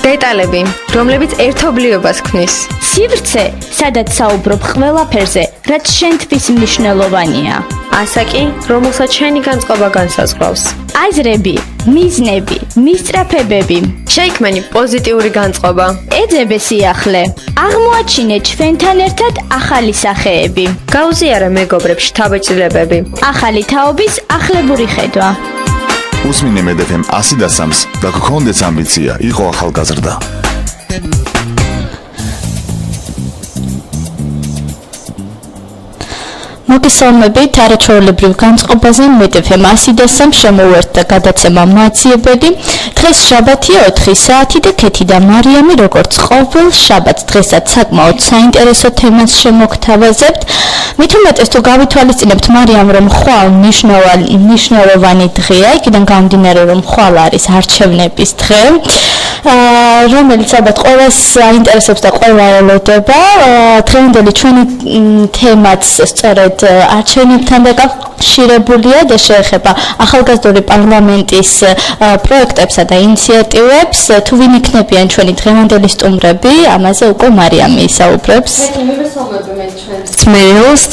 დეტალები, რომლებიც ერთობლიობას ქმნის. სივრცე, სადაც საუბრობ ყველაფერზე, რაც შენთვის მნიშვნელოვანია. ასაკი, რომელსაც შენი განწყობა განსაზღვრავს. აზრები, მიზნები, მისწრაფებები. შეიქმენი პოზიტიური განწყობა. ეძებე სიახლე. აღმოაჩინე ჩვენთან ერთად ახალი სახეები. გაუზიარე მეგობრებს შთაბეჭდილებები. ახალი თაობის ახლებური ხედვა. უსმინე მედეფემ 100-3 და გქონდეს ამბიცია, იყო ახალგაზრდა. მოგესალმებით, არაჩვეულებრივ განწყობაზე მედეფემ 100-3 შემოუერთდა გადაცემა მაძიებელი. დღეს შაბათია 4 საათი და ქეთი და მარიამი როგორც ყოველ შაბათს დღესაც საკმაოდ საინტერესო თემას შემოგთავაზებთ. მით უმეტეს თუ გავითვალისწინებთ მარიამ რომ ხვალ მნიშვნელოვანი დღეა, იქიდან გამომდინარე რომ ხვალ არის არჩევნების დღე. რომელიც ალბათ ყველას აინტერესებს და ყველა ელოდება. დღევანდელი ჩვენი თემაც სწორედ არჩევნებთან დაკავშირებულია და შეეხება ახალგაზრდული პარლამენტის პროექტებსა და ინიციატივებს. თუ ვინ იქნებიან ჩვენი დღევანდელი სტუმრები, ამაზე უკვე მარიამი ისაუბრებს. მეელს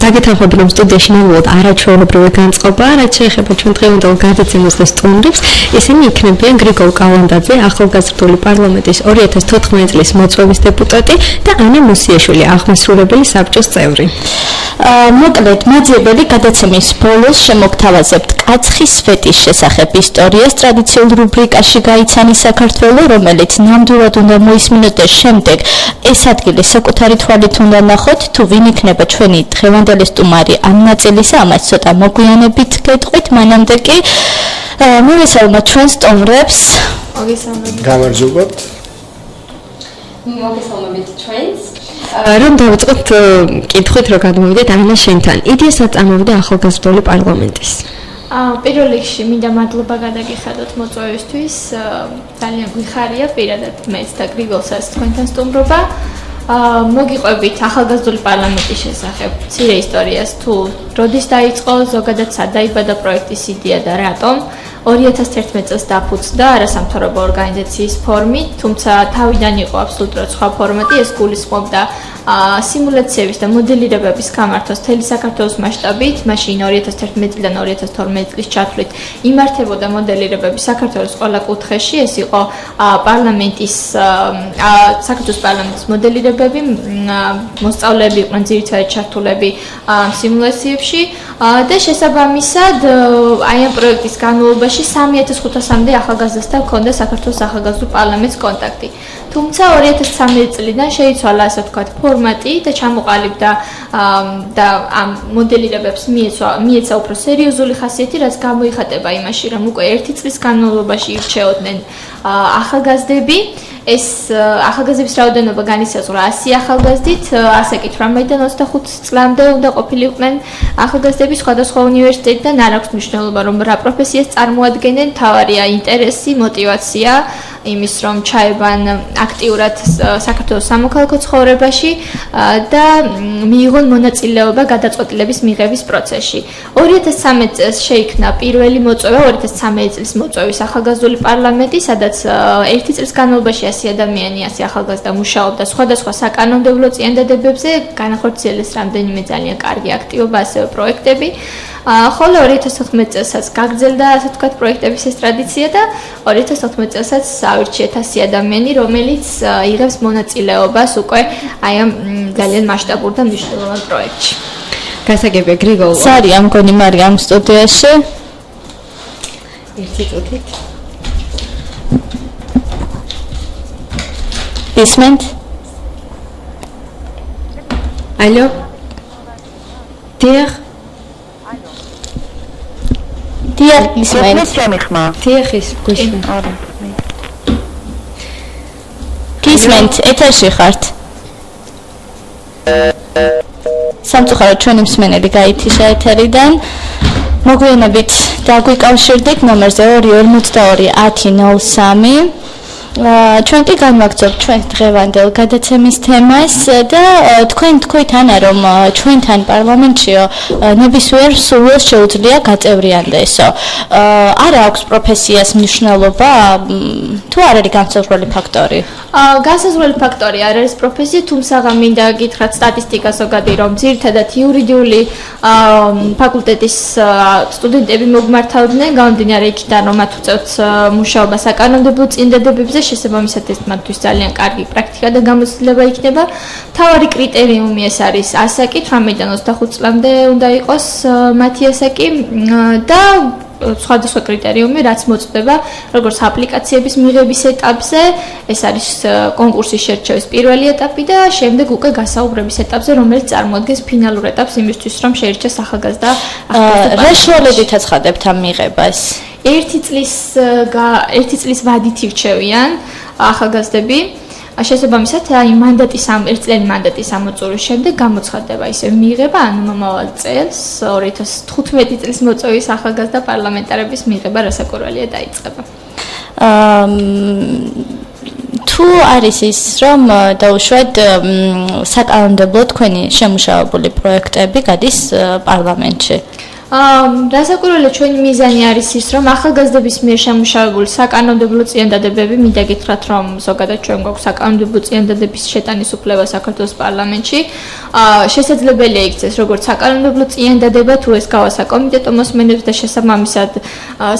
დაგეთანხმები რომ სტუდიაში ნამდვილად არაჩვეულებრივი განწყობა, რაც შეეხება ჩვენ დღევანდელ გადაცემას და სტუმრებს, ისინი იქნებიან გრიგოლ კალანდაძე, ახალგაზრდული პარლამენტის 2014 წლის მოწვევის დეპუტატი და ანა მუსიაშვილი, აღმასრულებელი საბჭოს წევრი. მოკლედ, მაძიებელი გადაცემის ბოლოს შემოგთავაზებთ კაცხის სვეტის შესახებ ისტორიას ტრადიციულ რუბრიკაში გაიცანი საქართველო, რომელიც ნამდვილად უნდა მოისმინოთ და შემდეგ ეს ადგილი საკუთარი თვალით უნდა ნახოთ. თუ ვინ იქნება ჩვენი დღევანდელი სტუმარი ამ ნაწილისა, ამას ცოტა მოგვიანებით გეტყვით, მანამდე კი მოვესალმოთ ჩვენ სტუმრებს. გამარჯობათ. მოგესალმებით ჩვენს. რომ დავიწყოთ კითხვით, რომ გადმოვიდეთ ანა შენთან. იდეას აწამებდა ახალგაზრდული პარლამენტის. პირველ რიგში მინდა მადლობა გადაგიხადოთ მოწვევისთვის. ძალიან გვიხარია პირადად მეც და გრიგოლსაც თქვენთან სტუმრობა. მოგიყვებით ახალგაზრდული პარლამენტის შესახებ მცირე ისტორიას, თუ როდის დაიწყო, ზოგადად სად დაიბადა პროექტის იდეა და რატომ. 2011 წელს დაფუძნდა არასამთავრობო ორგანიზაციის ფორმით, თუმცა თავიდან იყო აბსოლუტურად სხვა ფორმატი, ეს გულისხმობდა სიმულაციების და მოდელირებების გამართვას მთელი საქართველოს მასშტაბით. მაშინ 2011 წლიდან 2012 წლის ჩათვლით იმართებოდა მოდელირებები საქართველოს ყველა კუთხეში. ეს იყო საქართველოს პარლამენტის მოდელირებები, მოსწავლეები იყვნენ ძირითადად ჩართულები სიმულაციებში და შესაბამისად აი ამ პროექტის განმავლობაში 3500-მდე ახალგაზრდასთან ჰქონდა საქართველოს ახალგაზრდულ პარლამენტს კონტაქტი. თუმცა 2013 წლიდან შეიცვალა, ასე ვთქვათ, ფორმატი და ჩამოყალიბდა და ამ მოდელირებებს მიეცა უფრო სერიოზული ხასიათი, რაც გამოიხატება იმაში, რომ უკვე 1 წლის განმავლობაში ირჩეოდნენ ახალგაზრდები. ეს ახალგაზრდების რაოდენობა განისაზღვრა 100 ახალგაზრდით, ასაკით 18-დან 25 წლამდე უნდა ყოფილიყვნენ ახალგაზრდები სხვადასხვა უნივერსიტეტიდან. არ აქვს მნიშვნელობა რომ რა პროფესიას წარმოადგენენ, მთავარია ინტერესი, мотивация იმის რომ ჩაებან აქტიურად საქართველოს სამოქალაქო ცხოვრებაში და მიიღონ მონაწილეობა გადაწყვეტილების მიღების პროცესში. 2013 წელს შეიქმნა პირველი მოწვევა, 2013 წლის მოწვევის ახალგაზრდული პარლამენტი, სადაც 1 წლის განმავლობაში 100 ადამიანი, 100 ახალგაზრდა მუშაობდა სხვადასხვა საკანონმდებლო წინადადებებზე, განახორციელეს რამდენიმე ძალიან კარგი აქტივობა, ასევე პროექტები. ხოლო 2014 წელსაც გაგრძელდა, ასე ვთქვათ, პროექტების ეს ტრადიცია და 2014 წელსაც ავირჩიეთ 100 ადამიანი, რომელიც იღებს მონაწილეობას უკვე აი ამ ძალიან მასშტაბურ და მნიშვნელოვან პროექტში. გასაგებია გრიგოლ. სარია მგონი მარიამ სტუდიაში. ერთი წუთით. ისმენთ? ალო? დიახ. დიახ, ისმენთ. დიახ, ის გუშინ. ისმენთ, ეთერში ხართ. სამწუხაროდ ჩვენი მსმენელი გაითიშა ეთერიდან. მოგვიანებით დაგვიკავშირდით ნომერზე 242 1003. ჩვენ კი განვაგრძობთ ჩვენ დღევანდელ გადაცემის თემას და თქვენ თქვით ანა რომ ჩვენთან პარლამენტშიო ნებისმიერ სულს შეუძლია გაწევრიანდესო. არა აქვს პროფესიას მნიშვნელობა თუ არ არის განსაზღვრელი ფაქტორი? განსაზღვრელი ფაქტორი არ არის პროფესია, თუმცა მინდა გითხრათ სტატისტიკა ზოგადი რომ ძირითადად იურიდიული ფაკულტეტის სტუდენტები მოგმართავდნენ გამომდინარე იქიდან რომ მათ უწევთ მუშაობა საკანონმდებლო წინდადებებზე შესაბამისად ეს მათთვის ძალიან კარგი პრაქტიკა და გამოცდილება იქნება. მთავარი კრიტერიუმი ეს არის ასაკი 18-დან 25 წლამდე უნდა იყოს მათი ასაკი და სხვადასხვა კრიტერიუმი რაც მოწდება როგორც აპლიკაციების მიღების ეტაპზე, ეს არის კონკურსის შერჩევის პირველი ეტაპი და შემდეგ უკვე გასაუბრების ეტაპზე, რომელიც წარმოადგენს ფინალურ ეტაპს იმისთვის, რომ შეირჩეს ახალგაზრდა ახლობლები. რა შუალებითაც ხადებთ ამ მიღებას? ერთი წლის ვადით ირჩევიან ახალგაზრდები. შესაბამისად, აი ერთწლიანი მანდატის ამოწურვის შემდეგ გამოცხადდება ისე მიღება, ანუ მომავალ წელს 2015 წლის მოწვევის ახალგაზრდა პარლამენტარების მიღება რასაკვირველია დაიწყება. თუ არის ის რომ დაუშვათ საკანონმდებლო თქვენი შემუშავებული პროექტები გადის პარლამენტში? რასაკვირველია ჩვენი მიზანი არის ის რომ ახალგაზრდების მიერ შემუშავებული საკანონმდებლო წინადადებები მინდა გითხრათ რომ ზოგადად ჩვენ გვაქვს საკანონმდებლო წინადადების შეტანის უფლება საქართველოს პარლამენტში შესაძლებელია იქცეს როგორც საკანონმდებლო წინადადება თუ ეს გავა საკომიტეტო მოსმენებს და შესაბამისად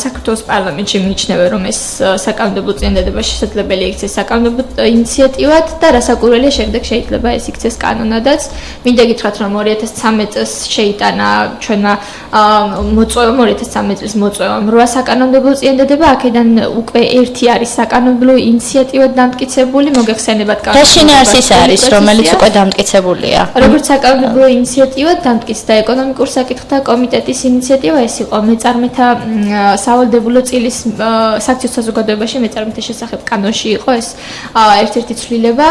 საქართველოს პარლამენტში მიიჩნევა რომ ეს საკანონმდებლო წინადადება შესაძლებელია იქცეს საკანონმდებლო ინიციატივად და რასაკვირველია შემდეგ შეიძლება ეს იქცეს კანონადაც მინდა გითხრათ რომ 2013 წელს შეიტანა ჩვენმა მოწვევამ 2013 წლის მოწვევამ 8 საკანონმდებლო წინადადება, აქედან უკვე ერთი არის საკანონმდებლო ინიციატივად დამტკიცებული, მოგეხსენებათ კანონმდებლო. და შინაარსის არის, რომელიც უკვე დამტკიცებულია. როგორც საკანონმდებლო ინიციატივად დამტკიცდა ეკონომიკურ საკითხთა კომიტეტის ინიციატივა, ეს იყო მეწარმეთა სავალდებულო წილის საქციო საზოგადოებაში მეწარმეთა შესახებ კანონში იყო ეს ერთ-ერთი ცვლილება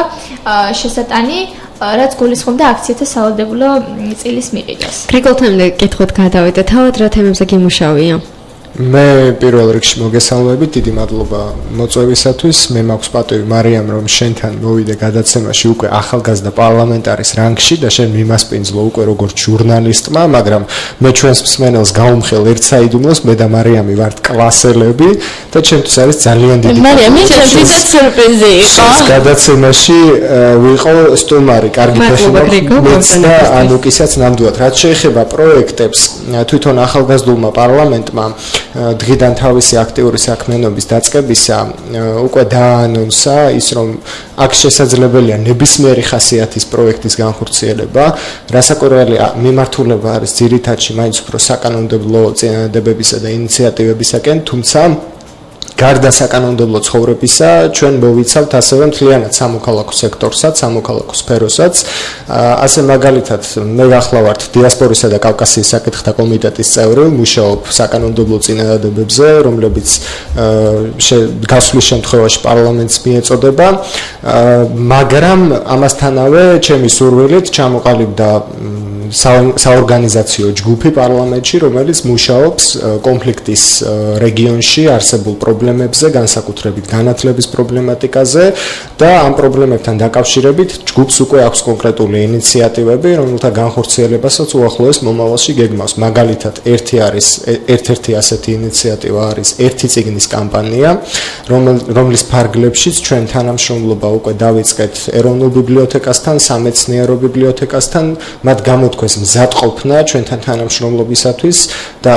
შესატანი რაც გულისხმობდა აქციათა სავალდებულო წილის მიყიდვას. გრიგოლთან კითხოთ გადავიდე, თავად რა თემებზე გიმუშავია? მე პირველ რიგში მოგესალმებით, დიდი მადლობა მოწვევისათვის. მე მაქვს პატივი მარიამ რომ შენთან მოვიდე გადაცემაში უკვე ახალგაზრდა პარლამენტარის რანგში და შენ მიმასპინძლო უკვე როგორც ჟურნალისტმა, მაგრამ მე ჩვენს მსმენელს გავუმხელ ერთ საიდუმლოს, მე და მარიამი ვართ კლასელები და ჩემთვის არის ძალიან დიდი მარიამი ჩემთვის სიურპრიზი იყო. გადაცემაში ვიყო სტუმარი, კარგი ფეხბურთის და ანუკისაც ნამდვილად. რაც შეეხება პროექტებს, თვითონ ახალგაზრდულმა პარლამენტმა დღიდან თავისი აქტიური საქმიანობის დაწყებისა უკვე დაანონსა ის რომ აქ შესაძლებელია ნებისმიერი ხასიათის პროექტის განხორციელება, რასაკვირველია მიმართულება არის ძირითადში მაინც უფრო საკანონმდებლო წინადადებებისა და ინიციატივებისაკენ, თუმცა გარდა საკანონმდებლო ცხოვრებისა, ჩვენ მოვიცავთ ასევე მთლიანად სამოქალაქო სექტორსაც, სამოქალაქო სფეროსაც. ასე მაგალითად, მე ახლა ვარ დიასპორისა და კავკასიის საკითხთა კომიტეტის წევრი, მუშაობ საკანონმდებლო წინადადებებზე, რომლებიც გასვლის შემთხვევაში პარლამენტს მიეწოდება, მაგრამ ამასთანავე ჩემი სურვილით ჩამოყალიბდა საორგანიზაციო ჯგუფი პარლამენტში, რომელიც მუშაობს კონფლიქტის რეგიონში არსებულ პრობლემებზე, განსაკუთრებით განათლების პრობლემატიკაზე და ამ პრობლემებთან დაკავშირებით ჯგუფს უკვე აქვს კონკრეტული ინიციატივები, რომელთა განხორციელებასაც უახლოეს მომავალში გეგმავს. მაგალითად, ერთ-ერთი ასეთი ინიციატივა არის ერთი წიგნის კამპანია, რომლის ფარგლებშიც ჩვენ თანამშრომლობა უკვე დავიწყეთ ეროვნულ ბიბლიოთეკასთან, სამეცნიერო ბიბლიოთეკასთან, მათ გამოთქვეს მზადყოფნა ჩვენთან თანამშრომლობისათვის და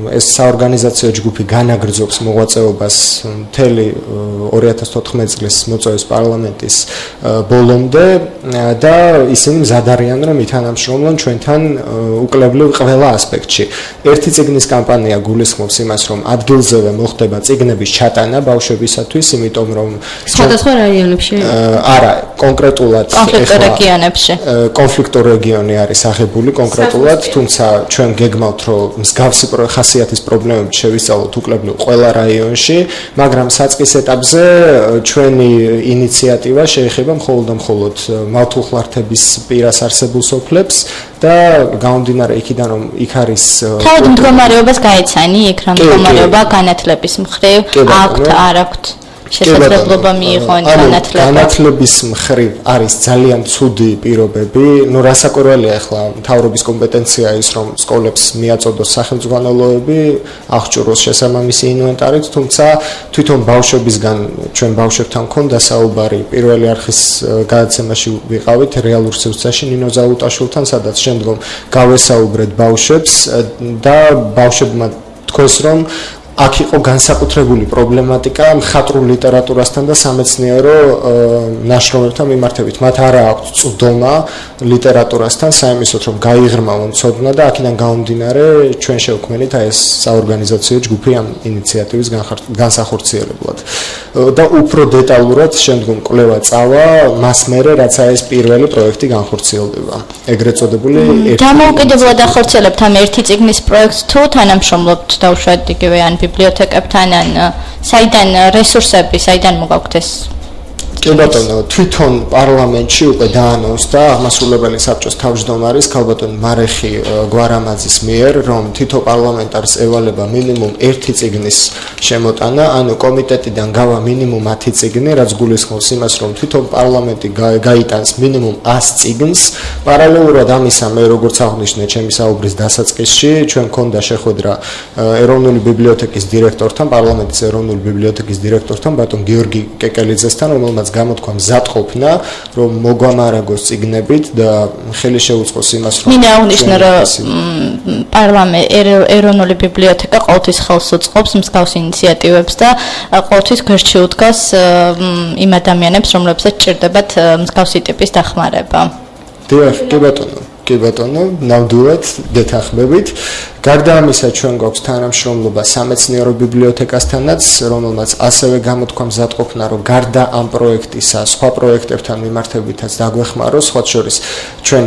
ეს საორგანიზაციო ჯგუფი განაგრძობს მოღვაწეობას მთელი 2014 წლის მოწვევის პარლამენტის ბოლომდე და ისინი მზად არიან რომ ითანამშრომლონ ჩვენთან უკლებლივ ყველა ასპექტში. ერთი წიგნის კამპანია გულისხმობს იმას, რომ ადგილზევე მოხდება წიგნების ჩატანა ბავშვებისათვის, იმიტომ რომ სხვადასხვა რაიონებში არა, კონკრეტულად კონფლიქტურ რეგიონებში. კონფლიქტურ რეგიონი არის აღებული კონკრეტულად, თუმცა ჩვენ გეგმავთ, რომ მსგავსი ხასიათის პრობლემები შევისწავლოთ უკლებლივ ყველა რაიონში, მაგრამ საწყის ეტაპზე ჩვენი ინიციატივა შეეხება მხოლოდ მავთულხლართების პირას არსებულ სოფლებს და გამომდინარე იქიდან, რომ იქ არის თავად მდგომარეობას გაეცანი იქ რა მდგომარეობა განათლების მხრივ აქვთ, არ აქვთ. შესაძლებლობა მიიღო განათლება. განათლების მხრივ არის ძალიან ცუდი პირობები. ნუ რასაკვირველია ახლა მთავრობის კომპეტენცია ის რომ სკოლებს მიაწოდოს სახელმძღვანელოები, აღჭუროს შესაბამისი ინვენტარით, თუმცა თვითონ ბავშვებისგან ჩვენ ბავშვებთან ქონდა საუბარი პირველი არხის გადაცემაში ვიყავით რეალურ სივრცეში ნინო ზაუტაშვილთან, სადაც შემდგომ გავესაუბრეთ ბავშვებს და ბავშვებმა თქვეს რომ აქ იყო განსაკუთრებული პრობლემატიკა მხატვრულ ლიტერატურასთან და სამეცნიერო ნაშრომებთან მიმართებით. მათ არა აქვთ წვდომა ლიტერატურასთან საიმისოდ რომ გაიღრმავონ ცოდნა და აქედან გამომდინარე ჩვენ შევქმნით აი ეს საორგანიზაციო ჯგუფი ამ ინიციატივის განსახორციელებლად. და უფრო დეტალურად შემდგომ კვლევა წავა მას მერე რაც აი ეს პირველი პროექტი განხორციელდება. ეგრეთ წოდებული დამოუკიდებლად ახორციელებთ ამ ერთი წიგნის პროექტს თუ თანამშრომლობთ დაუშვათ იგივე ან ბიბლიოთეკებთან ან საიდან რესურსები, საიდან მოგაქვთ ეს? კი ბატონო, თვითონ პარლამენტში უკვე დაანონსდა აღმასრულებელი საბჭოს თავმჯდომარის ქალბატონი მარეხი გვარამაძის მიერ, რომ თითო პარლამენტარს ევალება მინიმუმ ერთი წიგნის შემოტანა, ანუ კომიტეტიდან გავა მინიმუმ 10 წიგნი, რაც გულისხმობს იმას, რომ თვითონ პარლამენტი გაიტანს მინიმუმ 100 წიგნს. პარალელურად ამისა მე როგორც აღნიშნე ჩემი საუბრის დასაწყისში, ჩვენ მქონდა შეხვედრა ეროვნული ბიბლიოთეკის დირექტორთან, პარლამენტის ეროვნული ბიბლიოთეკის დირექტორთან, ბატონ გიორგი კეკელიძესთან, რომელმაც გამოთქვა მზადყოფნა, რომ მოგვამარაგოს წიგნებით და ხელი შეუწყოს იმას, რომ მინდა აღნიშნო, რომ ეროვნული ბიბლიოთეკა ყოველთვის ხელს უწყობს მსგავს ინიციატივებს და ყოველთვის გვერდში უდგას იმ ადამიანებს, რომლებსაც ჭირდებათ მსგავსი ტიპის დახმარება. დიახ, კი ბატონო, ნამდვილად დეთანხმებით. გარდა ამისა ჩვენ გვაქვს თანამშრომლობა სამეცნიერო ბიბლიოთეკასთანაც, რომელმაც ასევე გამოთქვა მზადყოფნა, რომ გარდა ამ პროექტისა, სხვა პროექტებთან მიმართებითაც დაგვეხმაროს, სხვა შორის ჩვენ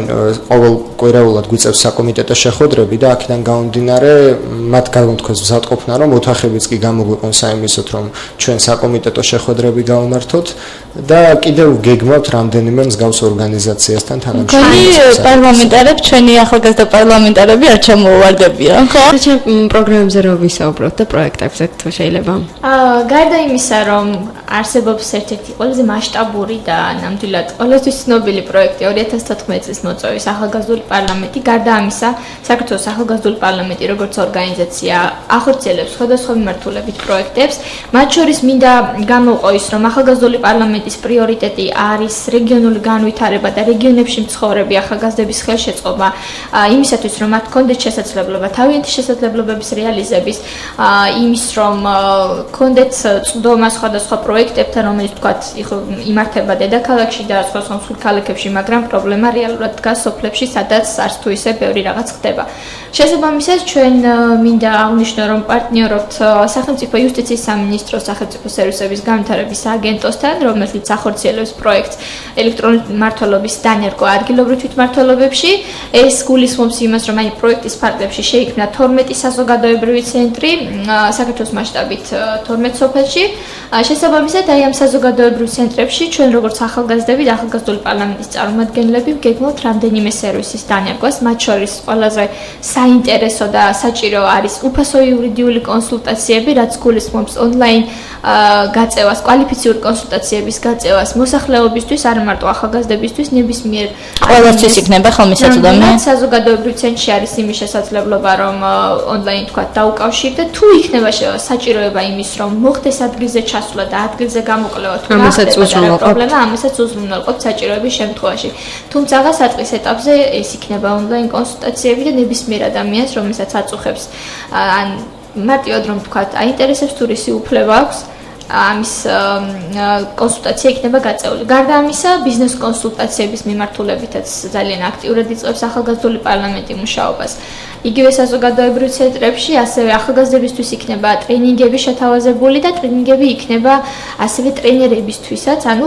ყოველ კვირაულად გვიწევს საკომიტეტო შეხვედრები და აქედან გამომდინარე მათ გამოთქვეს მზადყოფნა, რომ ოთახებიც კი გამოგვიყენს საიმისოდ, რომ ჩვენ საკომიტეტო შეხვედრები გავმართოთ და კიდევ გეგმავთ რამდენიმე მსგავს ორგანიზაციასთან თანამშრომლობას. პარლამენტარები, ჩვენი ახალგაზრდა პარლამენტარები არ ჩამოუვარდებიან. საჩემ პროგრამებზე რო ვისაუბროთ და პროექტებზე თუ შეიძლება. გარდა იმისა, რომ არსებობს ერთ-ერთი ყველაზე მასშტაბური და ნამდვილად ყველასთვის ცნობილი პროექტი 2014 წლის მოწვევის ახალგაზრდული პარლამენტი, გარდა ამისა, საქართველოს ახალგაზრდული პარლამენტი როგორც ორგანიზაცია ახორციელებს სხვადასხვა მიმართულებით პროექტებს, მათ შორის მინდა გამოვყო ის, რომ ახალგაზრდული პარლამენტის პრიორიტეტი არის რეგიონული განვითარება და რეგიონებში მცხოვრები ახალგაზრდების ხელშეწყობა, იმისათვის რომ მათ ჰქონდეთ შესაძლებლობა თავიანთი შესაძლებლობების რეალიზების, იმის რომ ჰქონდეთ წვდომა სხვადასხვა პროექტებთან, რომელიც თქვათ იმართება დედაქალაქში და სხვა სულ ქალაქებში, მაგრამ პრობლემა რეალურად დგას სოფლებში, სადაც არც თუ ისე ბევრი რაღაც ხდება. შესაბამისად, ჩვენ მინდა აღნიშნო, რომ პარტნიორობთ სახელმწიფო იუსტიციის სამინისტროს სახელმწიფო სერვისების განვითარების სააგენტოსთან, რომელიც ახორციელებს პროექტს ელექტრონული მმართველობის დანერგვა ადგილობრივ თვითმმართველობებში. ეს გულისხმობს იმას, რომ აი პროექტის ფარგლებში შეიქმნა 12 საზოგადოებრივი ცენტრი საქართველოს მასშტაბით 12 სოფელში. შესაბამისად, აი ამ საზოგადოებრივ ცენტრებში ჩვენ როგორც ახალგაზრდები და ახალგაზრდული პარლამენტის წარმომადგენლები ვგეგმავთ რამდენიმე სერვისის დანერგვას, მათ შორის ყველაზე საინტერესო და საჭირო არის უფასო იურიდიული კონსულტაციები, რაც გულისხმობს ონლაინ გაწევას, კვალიფიციური კონსულტაციების გაწევას მოსახლეობისთვის, არა მარტო ახალგაზრდებისთვის, ნებისმიერ ყველასთვის იქნება ხელმისაწვდომი. საზოგადოებრივ ცენტრში არის იმის შესაძლებლობა, რომ ონლაინ თქვა დაუკავშირდეთ, თუ იქნება საჭიროება იმის, რომ მოხდეს ადგილზე ჩასვლა და ადგილზე გამოკვლევა, თუ რა პრობლემა, ამასაც უზრუნველყოფთ საჭიროების შემთხვევაში. თუმცა საწყის ეტაპზე ეს იქნება ონლაინ კონსულტაციები და ნებისმიერ ადამიანს, რომელსაც აწუხებს ან მარტივად რომ თქვა, აინტერესებს თუ რისი უფლება აქვს, ამის კონსულტაცია იქნება გაწეული. გარდა ამისა, ბიზნეს კონსულტაციების მიმართულებითაც ძალიან აქტიურად იწყებს ახალგაზრდული პარლამენტი მუშაობას. იგივე საზოგადოებრივ ცენტრებში ასევე ახალგაზრდებისთვის იქნება ტრენინგები შეთავაზებული და ტრენინგები იქნება ასევე ტრენერებისთვისაც, ანუ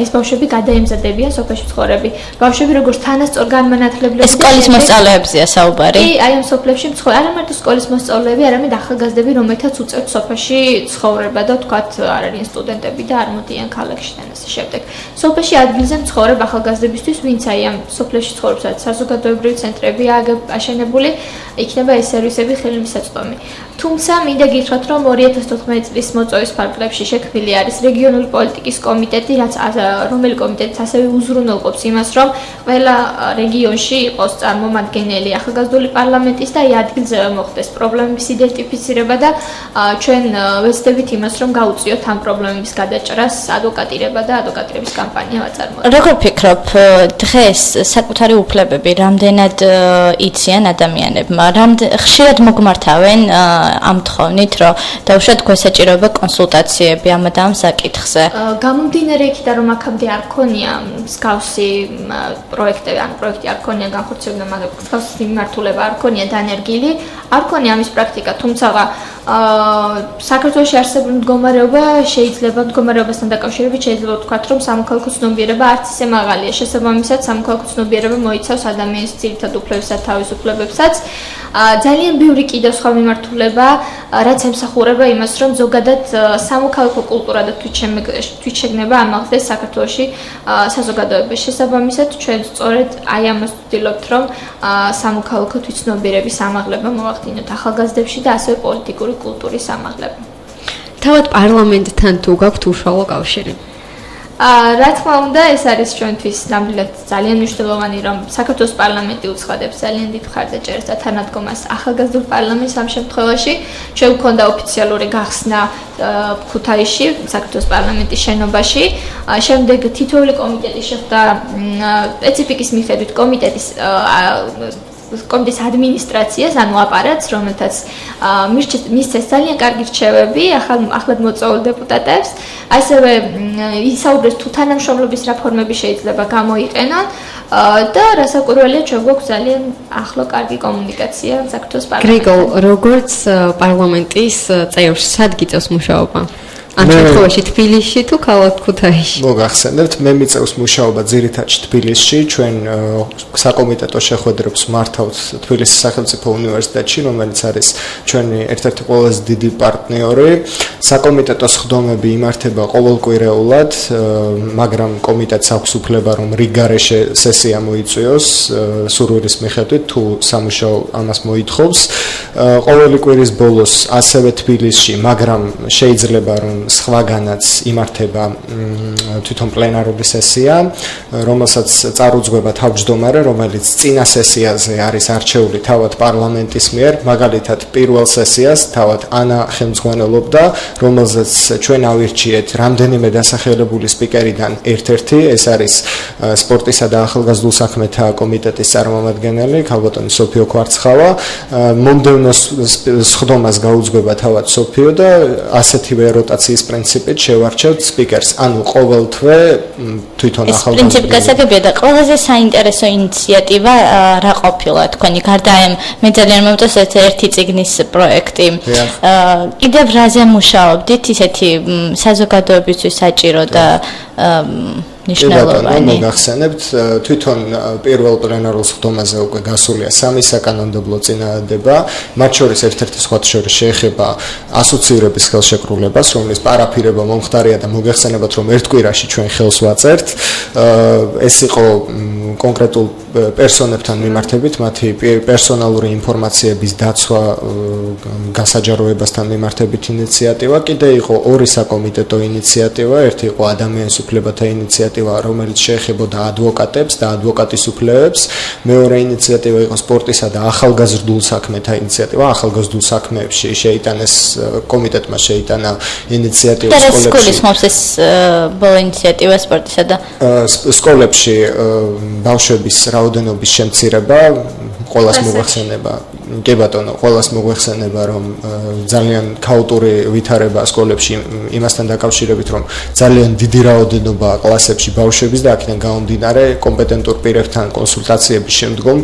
ეს ბავშვები გადაემზადებიან სოფელში მცხოვრები ბავშვები, როგორც თანასწორ განმანათლებლები. ეს სკოლის მოსწავლეებზია საუბარი. კი, აი ამ სოფლებში მცხოვრები, არა მარტო სკოლის მოსწავლეები, არამედ ახალგაზრდები, რომელთაც უწევთ სოფელში ცხოვრება და თქვათ არ არიან სტუდენტები და არ მოდიან ქალაქში და ასე შემდეგ. სოფელში ადგილზე მცხოვრებ ახალგაზრდებისთვის, ვინც აი ამ სოფლებში ცხოვრობს, საზოგადოებრივი ცენტრები აშენებული, იქნება ეს სერვისები ხელმისაწვდომი. თუმცა მინდა გითხრათ, რომ 2014 წლის მოწვევის ფარგლებში შექმნილი არის რეგიონული პოლიტიკის კომიტეტი, რომელი კომიტეტიც ასევე უზრუნველყოფს იმას, რომ ყველა რეგიონში იყოს წარმომადგენელი ახალგაზრდული პარლამენტის და აი ადგილზე მოხდეს პრობლემების იდენტიფიცირება და ჩვენ ვეცდებით იმას, რომ გაუწიოთ ამ პრობლემების გადაჭრას ადვოკატირება და ადვოკატირების კამპანია ვაწარმოებთ. როგორ ფიქრობ, დღეს საკუთარი უფლებები რამდენად იციან ადამიანებმა? ხშირად მოგმართავენ ამ თხოვნით, რომ დაუშვათ გვესაჭიროება კონსულტაციები ამ და ამ საკითხზე. გამომდინარე იქიდან, რომ აქამდე არ ქონია მსგავსი პროექტები, ან პროექტი არ ქონია განხორციელებული, მაგრამ მსგავსი მიმართულება არ ქონია დანერგილი, არ ქონია ამის პრაქტიკა, თუმცა საქართველოში არსებული მდგომარეობასთან დაკავშირებით შეიძლება ვთქვათ, რომ სამოქალაქო ცნობიერება არც ისე მაღალია. შესაბამისად, სამოქალაქო ცნობიერება მოიცავს ადამიანის ძირითად უფლებებსა და თავისუფლებებსაც. ძალიან ბევრი კიდევ სხვა მიმართულება, რაც ემსახურება იმას, რომ ზოგადად სამოქალაქო კულტურა და თვითშეგნება ამაღლდეს საქართველოში საზოგადოებაში. შესაბამისად, ჩვენ სწორედ აი ამას ვცდილობთ, რომ სამოქალაქო თვითცნობიერების ამაღლება მოვახდინოთ ახალგაზრდებში და ასევე პოლიტიკური კულტურის ამაღლება. თავად პარლამენტთან თუ გაქვთ უშუალო კავშირი? რა თქმა უნდა, ეს არის ჩვენთვის ნამდვილად ძალიან მნიშვნელოვანი, რომ საქართველოს პარლამენტი უცხადებს ძალიან დიდ მხარდაჭერას და თანადგომას ახალგაზრდულ პარლამენტს ამ შემთხვევაში. ჩვენ გვქონდა ოფიციალური გახსნა ქუთაისში, საქართველოს პარლამენტის შენობაში. შემდეგ თითოეული კომიტეტი შეხვდა სპეციფიკის მიხედვით კომიტეტის ადმინისტრაციას, ანუ აპარატს, რომელთაც მისცეს ძალიან კარგი რჩევები ახლად მოწვეულ დეპუტატებს. ასევე ისაუბრეს თუ თანამშრომლობის რეფორმები შეიძლება გამოიყენონ და რასაკვირველია, ჩვენ გვაქვს ძალიან ახლო კარგი კომუნიკაცია საქართველოს პარლამენტთან. გრიგოლ, როგორც პარლამენტის წევრს, სად გიწევს მუშაობა? ამ შემთხვევაში თბილისში თუ ქალაქ ქუთაისში? მოგახსენებთ, მე მიწევს მუშაობა ძირითადად თბილისში. ჩვენ საკომიტეტო შეხვედრებს მართავთ თბილისის სახელმწიფო უნივერსიტეტში, რომელიც არის ჩვენი ერთ-ერთი ყველაზე დიდი პარტნიორი. საკომიტეტო სხდომები იმართება ყოველკვირეულად, მაგრამ კომიტეტს აქვს უფლება, რომ რიგგარეშე სესია მოიწვიოს სურვილის მიხედვით, თუ სამუშაო ამას მოითხოვს. ყოველი კვირის ბოლოს ასევე თბილისში, მაგრამ შეიძლება რომ სხვაგანაც იმართება თვითონ პლენარული სესია, რომელსაც წარუძღვება თავმჯდომარე, რომელიც წინა სესიაზე არის არჩეული თავად პარლამენტის მიერ, მაგალითად პირველ სესიას თავად ანა ხელმძღვანელობდა, რომელზეც ჩვენ ავირჩიეთ რამდენიმე დასახელებული სპიკერიდან ერთ-ერთი, ეს არის სპორტისა და ახალგაზრდულ საქმეთა კომიტეტის წარმომადგენელი ქალბატონი სოფიო კვარცხავა. მომდევნო სხდომას გაუძღვება თავად სოფიო და ასეთივე როტაციის პრინციპით შევარჩევთ სპიკერს, ანუ ყოველ თვე თვითონ ახალგაზრდა. ეს პრინციპი გასაგებია და ყველაზე საინტერესო ინიციატივა რა ყოფილა თქვენი? გარდა ამ მე ძალიან მომწონს ერთი წიგნის პროექტი. კიდევ რაზე მუშაობდით ისეთი საზოგადოებისთვის საჭირო და ნიშნულოვანი? მოგახსენებთ, თვითონ პირველ პლენარულ სხდომაზე უკვე გასულია 3 საკანონმდებლო წინადადება, მათ შორის ერთ-ერთი სხვათა შორის შეეხება ასოცირების ხელშეკრულებას, რომლის პარაფირება მომხდარია და მოგახსენებათ, რომ ერთ კვირაში ჩვენ ხელს ვაწერთ. ეს იყო კონკრეტულ პერსონებთან მიმართებით, მათი პერსონალური ინფორმაციების დაცვა გასაჯაროებასთან მიმართებით ინიციატივა. კიდე იყო ორი საკომიტეტო ინიციატივა, ერთი იყო ადამიანის უფლებათა ინიციატივა, რომელიც შეეხებოდა ადვოკატებს და ადვოკატის უფლებებს. მეორე ინიციატივა იყო სპორტისა და ახალგაზრდულ საქმეთა ინიციატივა. ახალგაზრდულ საქმეებში შეიტანეს კომიტეტმა შეიტანა ინიციატივა სკოლებში. და სკოლის ხმობს ეს ბოლო ინიციატივა სპორტისა და სკოლებში ბავშვების რაოდენობის შემცირება, ყველას მოგვეხსენება, კი ბატონო, ყველას მოგვეხსენება, რომ ძალიან ქაოტური ვითარება სკოლებში იმასთან დაკავშირებით, რომ ძალიან დიდი რაოდენობა კლასებში ბავშვების და აქედან გამომდინარე კომპეტენტურ პირებთან კონსულტაციების შემდგომ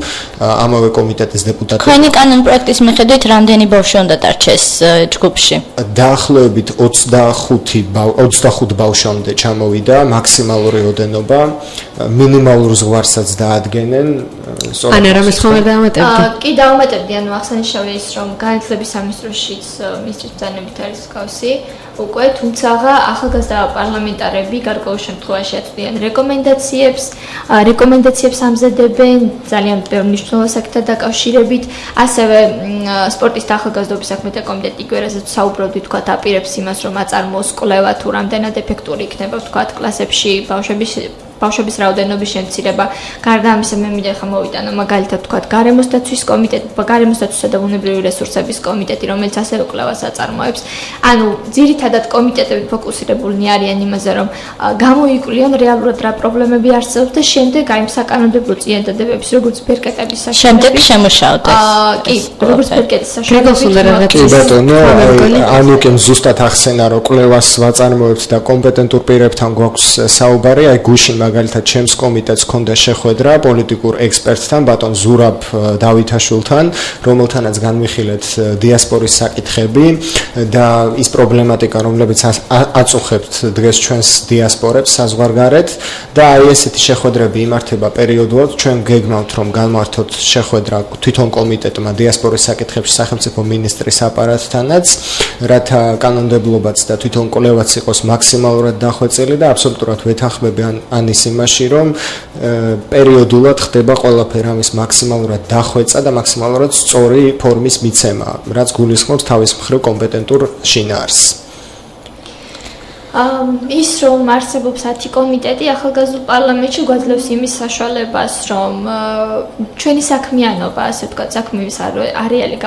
ამავე კომიტეტის დეპუტატები. თქვენი კანონ პროექტის მიხედვით რამდენი ბავშვი უნდა დარჩეს ჯგუფში? დაახლოებით 25 ბავშვამდე ჩამოვიდა მაქსიმალური ოდენობა, მინიმალურ ზღვარსაც დაადგენენ. ან რამეს ხომ არ დაამატებდი? კი, დაამატებდი. ანუ აღსანიშნავია ის, რომ განათლების სამინისტროშიც მინისტრის ბრძანებით არის მსგავსი უკვე, თუმცა ახალგაზრდა პარლამენტარები გარკვეულ შემთხვევაში აწვდიან რეკომენდაციებს ამზადებენ ძალიან ბევრ მნიშვნელოვან საკითხთან დაკავშირებით, ასევე სპორტის და ახალგაზრდობის საქმეთა კომიტეტი გვერდზე საუბრობდი, თქვა, აპირებს იმას, რომ აწარმოოს კვლევა თუ რამდენად ეფექტური იქნება, თქვა, კლასებში ბავშვების რაოდენობის შემცირება. გარდა ამისა, მე მინდა ხა მოვიტანო მაგალითად თქვა გარემოს დაცვის კომიტეტი, გარემოს დაცვისა და ბუნებრივი რესურსების კომიტეტი, რომელიც ასევე კვლევას აწარმოებს. ანუ ძირითადად კომიტეტები ფოკუსირებულნი არიან იმაზე, რომ გამოიკვლიონ რეალურად რა პრობლემები არსებობს და შემდეგ აი იმ საკანონმდებლო წინადადებების, როგორც ბერკეტების საშუალებით. შემდეგ შემუშავდეს. კი, როგორც ბერკეტის საშუალებით. კი ბატონო, ანუკემ ზუსტად ახსენა, რომ კვლევას ვაწარმოებთ და კომპეტენტურ პირებთან გვაქვს საუბარი, აი გუშინ მაგალითად ჩემს კომიტეტს ჰქონდა შეხვედრა პოლიტიკურ ექსპერტთან, ბატონ ზურაბ დავითაშვილთან, რომელთანაც განვიხილეთ დიასპორის საკითხები და ის პრობლემატიკა, რომლებიც აწუხებთ დღეს ჩვენს დიასპორებს საზღვარგარეთ და აი ესეთი შეხვედრები იმართება პერიოდულად. ჩვენ გეგმავთ, რომ განმართოთ შეხვედრა თვითონ კომიტეტმა დიასპორის საკითხებში სახელმწიფო მინისტრის აპარატთანაც, რათა კანონმდებლობაც და თვითონ კვლევაც იყოს მაქსიმალურად დახვეწილი და აბსოლუტურად ვეთანხმები ან ის იმაში, რომ პერიოდულად ხდება ყველაფერი ამის მაქსიმალურად დახვეწა და მაქსიმალურად სწორი ფორმის მიცემა, რაც გულისხმობს თავის მხრივ კომპეტენტურ შინაარსს. ის რომ არსებობს 10 კომიტეტი ახალგაზრდულ პარლამენტში გვაძლევს იმის საშუალებას, რომ ჩვენი საქმიანობა, ასე ვთქვათ, საქმის არეალი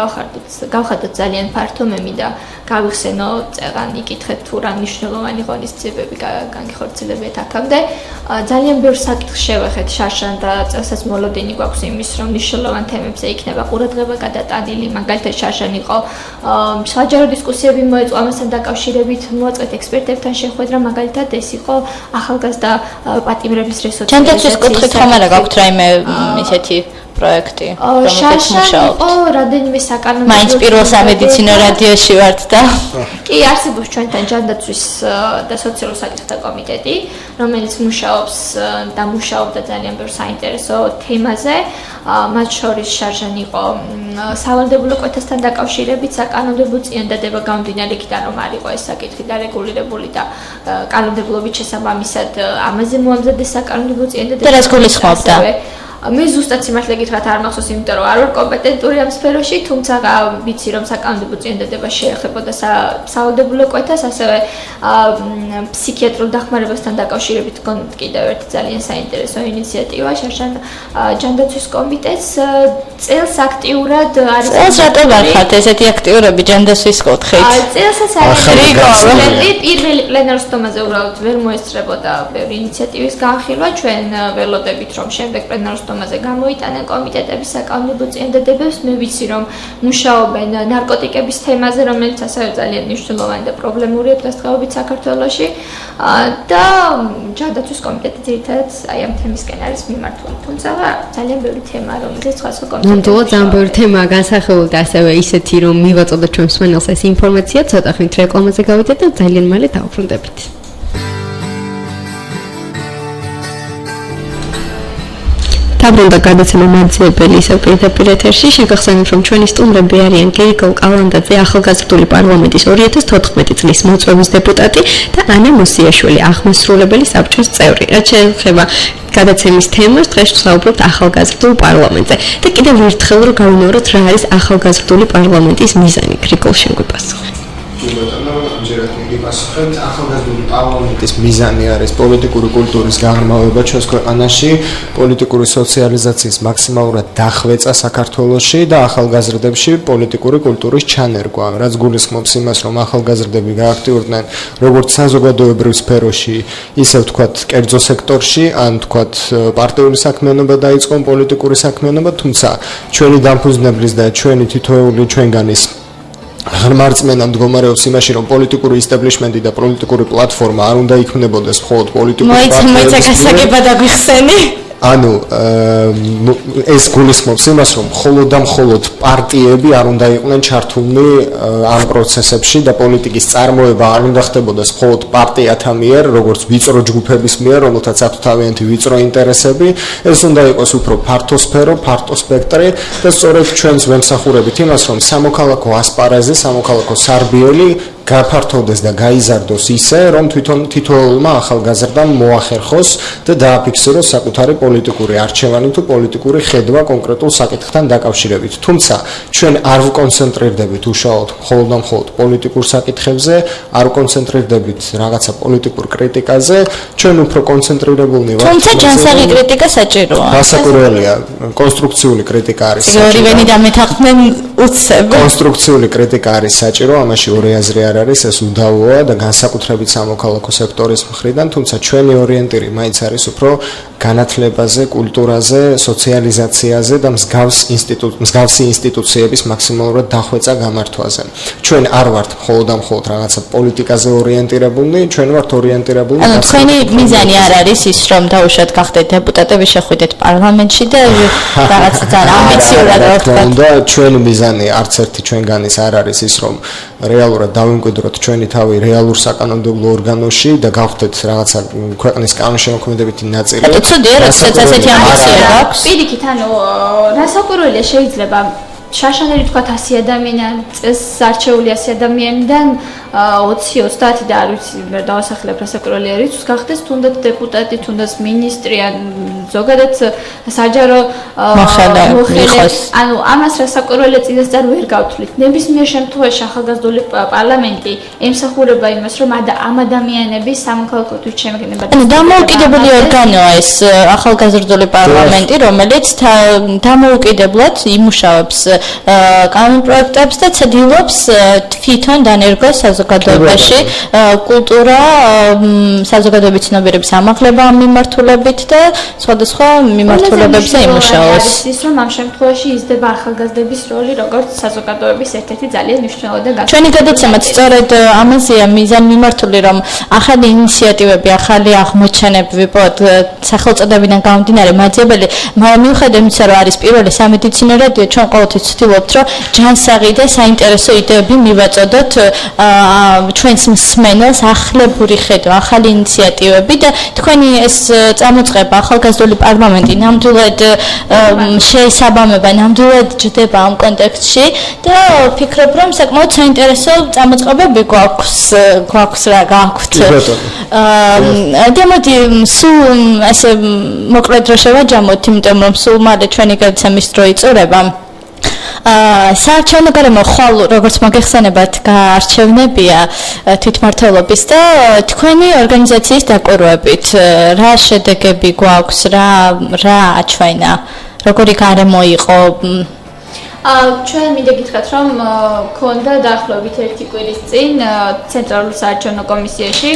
გავხადოთ ძალიან ფართო, მე მინდა გავიხსენო წეღან იკითხეთ თუ რა მნიშვნელოვანი ღონისძიებები განხორციელებიათ აქამდე. ძალიან ბევრ საკითხს შევეხეთ შარშან და წელსაც მოლოდინი გვაქვს იმის, რომ მნიშვნელოვან თემებზე იქნება ყურადღება გადატანილი. მაგალითად შარშან იყო საჯარო დისკუსიები მოეწყო ამასთან დაკავშირებით, მოაწყვეთ ექსპერტებთან შეხვედრა, მაგალითად ეს იყო ახალგაზრდა პატიმრების რესოციალიზაციის. ჯანდაცვის კუთხით ხომ არა გაქვთ რაიმე ისეთი პროექტი, რომელზეც მუშაობთ? რამდენიმე საკანონმდებლო. მაინც პირველ სამედიცინო რადიოში ვართ და კი, არსებობს ჩვენთან ჯანდაცვის და სოციალურ საკითხთა კომიტეტი, რომელიც მუშაობს და მუშაობდა ძალიან ბევრ საინტერესო თემაზე. მათ შორის შარჟან იყო სავალდებულო კვეთასთან დაკავშირებით საკანონმდებლო წინადადება გამომდინარე იქიდან, რომ არ იყო ეს საკითხი დარეგულირებული და კანონმდებლობით შესაბამისად ამაზე მოამზადეს საკანონმდებლო წინადადება. და რას გულისხმობდა? მე ზუსტად სიმართლე გითხრათ არ მახსოვს, იმიტომ რომ არ ვარ კომპეტენტური ამ სფეროში, თუმცა ვიცი რომ საკანონმდებლო წინადადება შეეხებოდა სავალდებულო კვეთას, ასევე ფსიქიატრულ დახმარებასთან დაკავშირებით გქონდათ კიდევ ერთი ძალიან საინტერესო ინიციატივა შარშან ჯანდაცვის კომიტეტს წელს აქტიურად არის. წელს რატომ არ ხართ ესეთი აქტიურები ჯანდაცვის კუთხით? წელსაც არის პირველი პლენარის თომაზე უბრალოდ ვერ მოესწრებოდა ბევრი ინიციატივის განხილვა, ჩვენ ველოდებით რომ შემდეგ პლენარის თომაზე გამოიტანენ კომიტეტების საკანონმდებლო წინადადებებს. მე ვიცი რომ მუშაობენ ნარკოტიკების თემაზე, რომელიც ასევე ძალიან მნიშვნელოვანი და პრობლემურია დღესდღეობით საქართველოში და ჯანდაცვის კომიტეტი ძირითადად აი ამ თემისკენ არის მიმართული. თუმცა ძალიან ბევრი თემა, რომელზეც სხვა კომიტეტი. ნამდვილად ძალიან ბევრი თემაა განსახილული და ასევე ისეთი რომ მივაწოდოთ ჩვენ მსმენელს ეს ინფორმაცია, ცოტა ხნით რეკლამაზე გავიდეთ და ძალიან მალე დავუბრუნდებით. დაბრუნდა გადაცემა მანძიებელი ისევ პირდაპირ ეთერში. შეგახსენებთ, რომ ჩვენი სტუმრები არიან გერიგოლ კალანდაძე, ახალგაზრდული პარლამენტის 2014 წლის მოწვევის დეპუტატი და ანა მოსიაშვილი, აღმასრულებელი საბჭოს წევრი. რაც შეეხება გადაცემის თემას, დღეს ვსაუბრობთ ახალგაზრდულ პარლამენტზე და კიდევ ერთხელ რომ გავიმეოროთ, რა არის ახალგაზრდული პარლამენტის მიზანი. გრიგოლ, შენ გვიპასუხე. ამჯერად მიგიპასუხებთ, ახალგაზრდული პარლამენტის მიზანი არის პოლიტიკური კულტურის გაღრმავება ჩვენს ქვეყანაში, პოლიტიკური სოციალიზაციის მაქსიმალურად დახვეწა საქართველოში და ახალგაზრდებში პოლიტიკური კულტურის ჩანერგვა, რაც გულისხმობს იმას, რომ ახალგაზრდები გააქტიურდნენ როგორც საზოგადოებრივ სფეროში, ისე ვთქვათ, კერძო სექტორში, ან ვთქვათ, პარტიული საქმიანობა დაიწყონ პოლიტიკური საქმიანობა, თუმცა ჩვენი დამფუძნებლის და ჩვენი თითოეული ჩვენგანის აღმარწმენა მდგომარეობს იმაში, რომ პოლიტიკური ისტაბლიშმენტი და პოლიტიკური პლატფორმა არ უნდა იქმნებოდეს მხოლოდ პოლიტიკური პარტიების ანუ ეს გულისხმობს იმას, რომ მხოლოდ პარტიები არ უნდა იყვნენ ჩართულნი ამ პროცესებში და პოლიტიკის წარმოება არ უნდა ხდებოდეს მხოლოდ პარტიათა მიერ, როგორც ვიწრო ჯგუფების მიერ, რომელთაც აქვთ თავიანთი ვიწრო ინტერესები, ეს უნდა იყოს უფრო ფართო სფერო, ფართო სპექტრი და სწორედ ჩვენს ვემსახურებით იმას, რომ სამოქალაქო ასპარეზი, სამოქალაქო სარბიელი გაფართოვდეს და გაიზარდოს ისე, რომ თითოეულმა ახალგაზრდამ მოახერხოს და დააფიქსიროს საკუთარი პოლიტიკური არჩევანი თუ პოლიტიკური ხედვა კონკრეტულ საკითხთან დაკავშირებით. თუმცა ჩვენ არ ვკონცენტრირდებით უშუალოდ მხოლოდ პოლიტიკურ საკითხებზე, არ ვკონცენტრირდებით რაღაცა პოლიტიკურ კრიტიკაზე, ჩვენ უფრო კონცენტრირებულნი ვართ. თუმცა ჯანსაღი კრიტიკა საჭიროა. გასაკვირველია, კონსტრუქციული კრიტიკა არის საჭირო. ორივენი დამეთანხმდნენ უცებ. კონსტრუქციული კრიტიკა არის საჭირო, ამაში ორი აზრი არ არის, ეს უდავოა და განსაკუთრებით სამოქალაქო სექტორის მხრიდან, თუმცა ჩვენი ორიენტირი მაინც არის უფრო განათლებაზე, კულტურაზე, სოციალიზაციაზე და მსგავსი ინსტიტუციების მაქსიმალურად დახვეწა გამართვაზე. ჩვენ არ ვართ მხოლოდ რაღაცა პოლიტიკაზე ორიენტირებულნი, ჩვენ ვართ ორიენტირებულნი. ანუ თქვენი მიზანი არ არის ის, რომ დაუშვათ გახდეთ დეპუტატები, შეხვიდეთ პარლამენტში და რაღაცა ძალიან ამბიციურად ვთქვათ. და ჩვენი მიზანი არც ერთი ჩვენგანის არ არის ის, რომ რეალურად დავიმკვიდროთ ჩვენი თავი რეალურ საკანონმდებლო ორგანოში და გავხდეთ რაღაცა ქვეყნის კანონშემოქმედებითი ნაწილი. ცუდია, როდესაც ასეთი ამბიცია გაქვს. პირიქით, ანუ რასაკვირველია შეიძლება შაშანელი თქვათ 100 ადამიანი, წესს არჩეული 100 ადამიანიდან 20-30 და არ ვიცი, მე დავასახლებ რასაკვირველი არის, გახდეს თუნდაც დეპუტატი, თუნდაც მინისტრი, ან ზოგადად საჯარო მოხელე. ანუ ამას რასაკვირველია წინასწარ ვერ გავთვლით. ნებისმიერ შემთხვევაში ახალგაზრდული პარლამენტი ემსახურება იმას, რომ ამ ადამიანების სამოქალაქო თვითშემოქმედება. ანუ დამოუკიდებელი ორგანოა ეს ახალგაზრდული პარლამენტი, რომელიც დამოუკიდებლად იმუშავებს კანონპროექტებს და ცდილობს თვითონ დანერგოს საზოგადოებაში კულტურა, საზოგადოების ცნობიერების ამაღლება ამ მიმართულებით და სხვადასხვა მიმართულებებზე იმუშაოს. ის რომ ამ შემთხვევაში იზრდება ახალგაზრდების როლი როგორც საზოგადოების ერთ-ერთი ძალიან მნიშვნელოვანი და ჩვენი გადაცემაც სწორედ ამაზეა მიზანმიმართული, რომ ახალი ინიციატივები, ახალი აღმოჩენები ვიპოვოთ სახელწოდებიდან გამომდინარე მაძიებელი, მაგრამ მიუხედავად იმისა, რომ არის პირველი სამედიცინო რადიო, ჩვენ ყოველთვის ვცდილობთ, რომ ჯანსაღი და საინტერესო იდეები მივაწოდოთ ჩვენს მსმენელს, ახლებური ხედვა, ახალი ინიციატივები და თქვენი ეს წამოწყება ახალგაზრდული პარლამენტი ნამდვილად შეესაბამება, ნამდვილად ჯდება ამ კონტექსტში და ვფიქრობ, რომ საკმაოდ საინტერესო წამოწყებები გვაქვს რა გაქვთ. და მოდი სულ ასე მოკლედ რო შევაჯამოთ, იმიტომ რომ სულ მალე ჩვენი გადაცემის დრო იწურება. საარჩევნო გარემო ხვალ როგორც მოგეხსენებათ გაარჩევნებია თვითმმართველობის და თქვენი ორგანიზაციის დაკვირვებით რა შედეგები გვაქვს, რა აჩვენა, როგორი გარემო იყო? ჩვენ მინდა გითხრათ, რომ ქონდა დაახლოებით 1 კვირის წინ ცენტრალურ საარჩევნო კომისიაში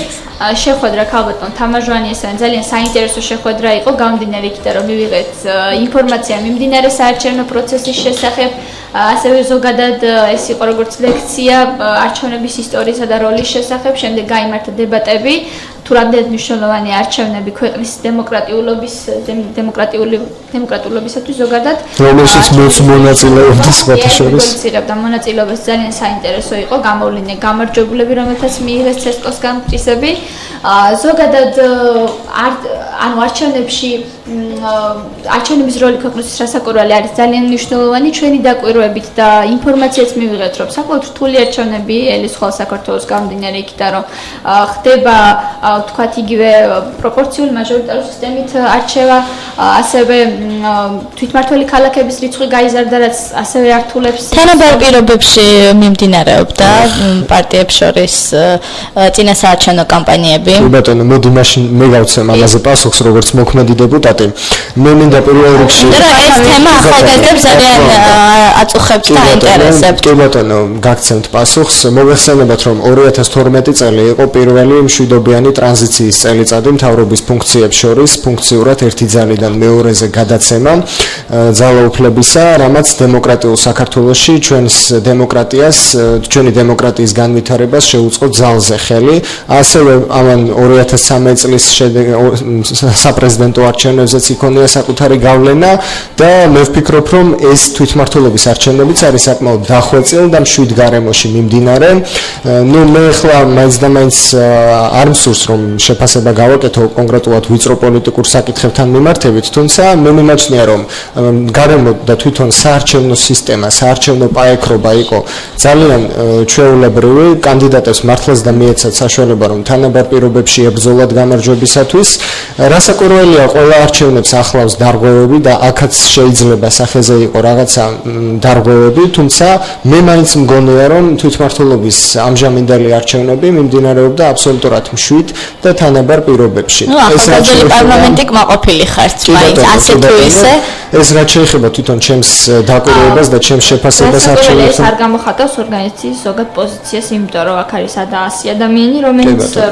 შეხვედრა ქალბატონ თამაჟვანიესთან, ძალიან საინტერესო შეხვედრა იყო, გამომდინარე იქიდან, რომ მივიღეთ ინფორმაცია მიმდინარე საარჩევნო პროცესის შესახებ, ასევე ზოგადად ეს იყო როგორც ლექცია არჩევნების ისტორიისა და როლის შესახებ, შემდეგ გაიმართა დებატები, თუ რამდენად მნიშვნელოვანი არჩევნები ქვეყნის დემოკრატიულობისათვის ზოგადად. რომელშიც მონაწილეობდა სხვათა შორის. მონაწილეობას ძალიან საინტერესო იყო, გამოვლინე გამარჯვებულები, რომელთაც მიიღეს ცესკოსგან პრიზები. ზოგადად ანუ არჩევნების როლი ქვეყნისთვის რასაკვირველი არის ძალიან მნიშვნელოვანი. ჩვენი დაკვირვებით და ინფორმაციაც მივიღეთ, რომ საკმაოდ რთული არჩევნები ელის ხვალ საქართველოს გამომდინარე იქიდან, რომ ხდება თქვათ იგივე პროპორციული მაჟორიტარული სისტემით არჩევა, ასევე თვითმმართველი ქალაქების რიცხვი გაიზარდა, რაც ასევე ართულებს თანაბარ პირობებში მიმდინარეობდა პარტიებს შორის წინასაარჩევნო კამპანიები. ბატონო, მოდი მაშინ მე გავცემ ამაზე პასუხს როგორც მოქმედი დეპუტატი. მე მინდა პირველ რიგში ეს თემა ახალგაზრდებს ძალიან აწუხებს და აინტერესებს. კი ბატონო, გაგცემთ პასუხს. მოგეხსენებათ, რომ 2012 წელი იყო პირველი მშვიდობიანი ტრანზიციის წელიწადი მთავრობის ფუნქციებს შორის, ფუნქციურად ერთი ძალიდან მეორეზე გადაცემა ძალაუფლებისა, რამაც დემოკრატიულ საქართველოში ჩვენი დემოკრატიის განვითარებას შეუწყო ძალზე ხელი. ასევე ამან 2013 წლის საპრეზიდენტო არჩევნებზეც იქონია საკუთარი გავლენა და მე ვფიქრობ, რომ ეს თვითმმართველობის არჩევნებიც არის საკმაოდ დახვეწილ და მშვიდ გარემოში მიმდინარე. მე ახლა მაინც და მაინც არ მსურს, რომ შეფასება გავაკეთო კონკრეტულად ვიწრო პოლიტიკურ საკითხებთან მიმართებით, თუმცა მე მიმაჩნია, რომ გარემო და თვითონ საარჩევნო სისტემა, საარჩევნო პაექრობა იყო ძალიან ჩვეულებრივი, კანდიდატებს მართლაც და მიეცათ საშუალება, რომ თანაბარ პირობებში ებრძოლათ გამარჯვებისათვის. რასაკვირველია, ყველა არჩევნებს ახლავს დარღვევები და აქაც შეიძლება სახეზე იყო რაღაცა დარღვევები, თუმცა მე მაინც მგონია, რომ თვითმმართველობის ამჟამინდელი არჩევნები მიმდინარეობდა აბსოლუტურად მშვიდ და თანაბარ პირობებში. ახალგაზრდული პარლამენტი კმაყოფილი ხართ, მაინც ასე თუ ისე. ეს რაც შეეხება თვითონ ჩემს დაკვირვებას და ჩემს შეფასებას არჩევნებს. არ გამოხატავს ორგანიზაციის ზოგად პოზიციას, იმიტომ რომ აქ არის სადა 100 ადამიანი,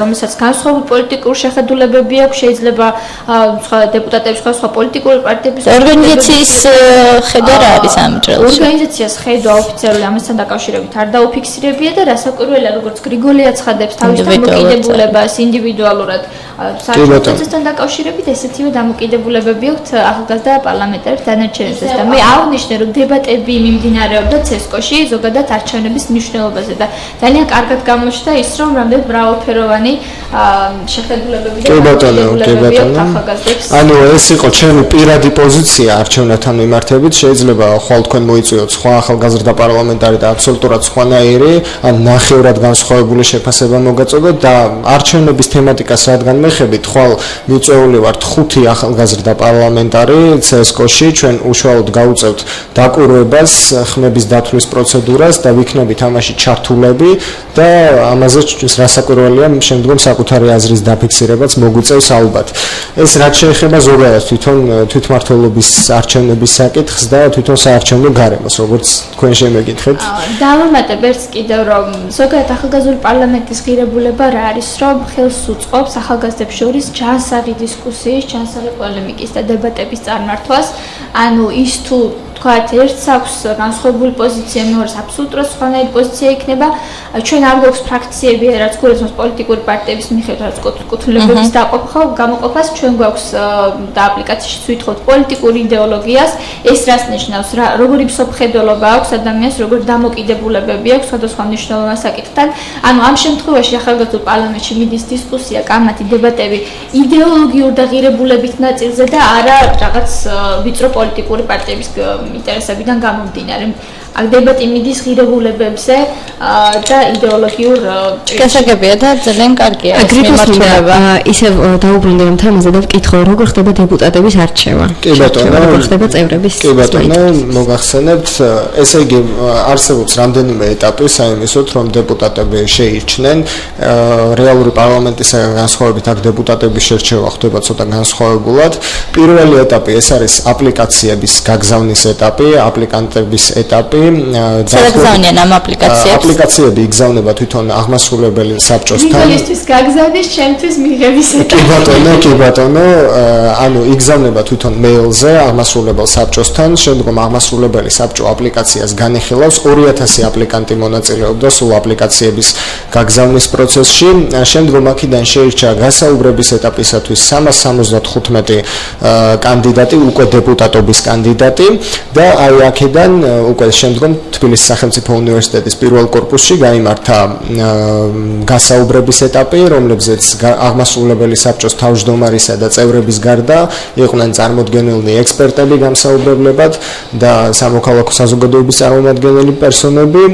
რომელსაც განსხვავებული პოლიტიკური შეხედულებები აქვს, შეიძლება სხვა დეპუტატები სხვა პოლიტიკური პარტიების ორგანიზაციის ხედვა რა არის ამ წელს? ორგანიზაციას ხედვა ოფიციალური ამასთან დაკავშირებით არ დაუფიქსირებია და რასაკვირველია, როგორც გრიგოლი აცხადებს თავის დამოკიდებულებას ინდივიდუალურად საერთაშორისთან დაკავშირებით, ესეთივე დამოკიდებულებები აქვს ახალგაზრდა პარლამენტარებს დანარჩენებსაც და მე აღნიშნე, რომ დებატები მიმდინარეობდა ცესკოში ზოგადად არჩევნების მნიშვნელობაზე და ძალიან კარგად გამოჩნდა ის, რომ რამდენად მრავალფეროვანი შეხედულებები და დამოკიდებულებები აქვს ახალგაზრდებს. ანუ ეს იყო ჩემი პირადი პოზიცია არჩევნებთან მიმართებით, შეიძლება ხვალ თქვენ მოიწვიოთ სხვა ახალგაზრდა პარლამენტარი და აბსოლუტურად სხვანაირი, ან ნახევრად განსხვავებული შეფასება მოგაწოდოთ და არჩევნების თემატიკას რადგან მეხებით, ხვალ მიწვეული ვართ 5 ახალგაზრდა პარლამენტარი CSKO-ში, ჩვენ უშუალოდ გავუწევთ დაკვირვებას, ხმების დათვლის პროცედურას და ვიქნებით ამაში ჩართულები და ამაზე რასაკვირველია შემდგომ საკუთარი აზრის დაფიქსირებაც მოგვიწევს ალბათ. ეს რაც შეეხება ზოგადად თვითმმართველობის არჩევნების საკითხს და თვითონ საარჩევნო გარემოს, როგორც თქვენ შემეკითხეთ. დავამატებ ერთ კიდევ, რომ ზოგადად ახალგაზრდული პარლამენტის ღირებულება რა არის, რომ ხელს უწყობს ახალგაზრდებს შორის ჯანსაღი დისკუსიის, ჯანსაღი პოლემიკის და დებატების წარმართვას. ანუ ის თუ თქვათ, ერთს აქვს განსხვავებული პოზიცია, მეორეს აბსოლუტურად სხვანაირი პოზიცია იქნება. ჩვენ არ გვაქვს ფრაქციები, რაც გულისხმობს პოლიტიკური პარტიების მიხედვით, რაც კუთვნილებების გამოყოფას, ჩვენ გვაქვს და აპლიკაციაშიც ვითხოვთ პოლიტიკური იდეოლოგიას. ეს რას ნიშნავს? როგორი მსოფლმხედველობა აქვს ადამიანს, როგორი დამოკიდებულებები აქვს სხვადასხვა მნიშვნელოვან საკითხთან. ანუ ამ შემთხვევაში ახალგაზრდულ პარლამენტში მიდის დისკუსია, კამათი, დებატები იდეოლოგიურ და ღირებულებით ნაწილზე და არა რაღაც ვიწრო პოლიტიკური პარტიების ინტერესებიდან გამომდინარე. აქ დებატი მიდის ღირებულებებზე და იდეოლოგიურ გასაგებია და ძალიან კარგია ეს მიმართულება. ისევ დაუბრუნდე ამ თემაზე და ვკითხო, როგორ ხდება დეპუტატების არჩევა? კი ბატონო, როგორ ხდება წევრების? კი ბატონო, მოგახსენებთ, ესე იგი არსებობს რამდენიმე ეტაპი საიმისოდ, რომ დეპუტატები შეირჩნენ. რეალური პარლამენტისგან განსხვავებით აქ დეპუტატების შერჩევა ხდება ცოტა განსხვავებულად. პირველი ეტაპი ეს არის აპლიკაციების გაგზავნის ეტაპი, აპლიკანტების ეტაპი. გაგზავნიან ამ აპლიკაციებს. აპლიკაციები იგზავნება თვითონ აღმასრულებელი საბჭოსთან. მიგელისთვის გაგზავნის, ჩემთვის მიღების ეტაპი. კი ბატონო, ანუ იგზავნება თვითონ მეილზე აღმასრულებელ საბჭოსთან, შემდგომ აღმასრულებელი საბჭო აპლიკაციას განიხილავს, 2000 აპლიკანტი მონაწილეობდა სულ აპლიკაციების გაგზავნის პროცესში. შემდგომ აქედან შეირჩა გასაუბრების ეტაპისათვის 375 კანდიდატი, უკვე დეპუტატობის კანდიდატი და აი აქედან უკვე შემდგომ თბილისის სახელმწიფო უნივერსიტეტის პირველ კორპუსში გაიმართა გასაუბრების ეტაპი, რომლებზეც აღმასრულებელი საბჭოს თავმჯდომარისა და წევრების გარდა იყვნენ წარმოდგენილნი ექსპერტები გამსაუბრებლებად და სამოქალაქო საზოგადოების წარმომადგენელი პერსონები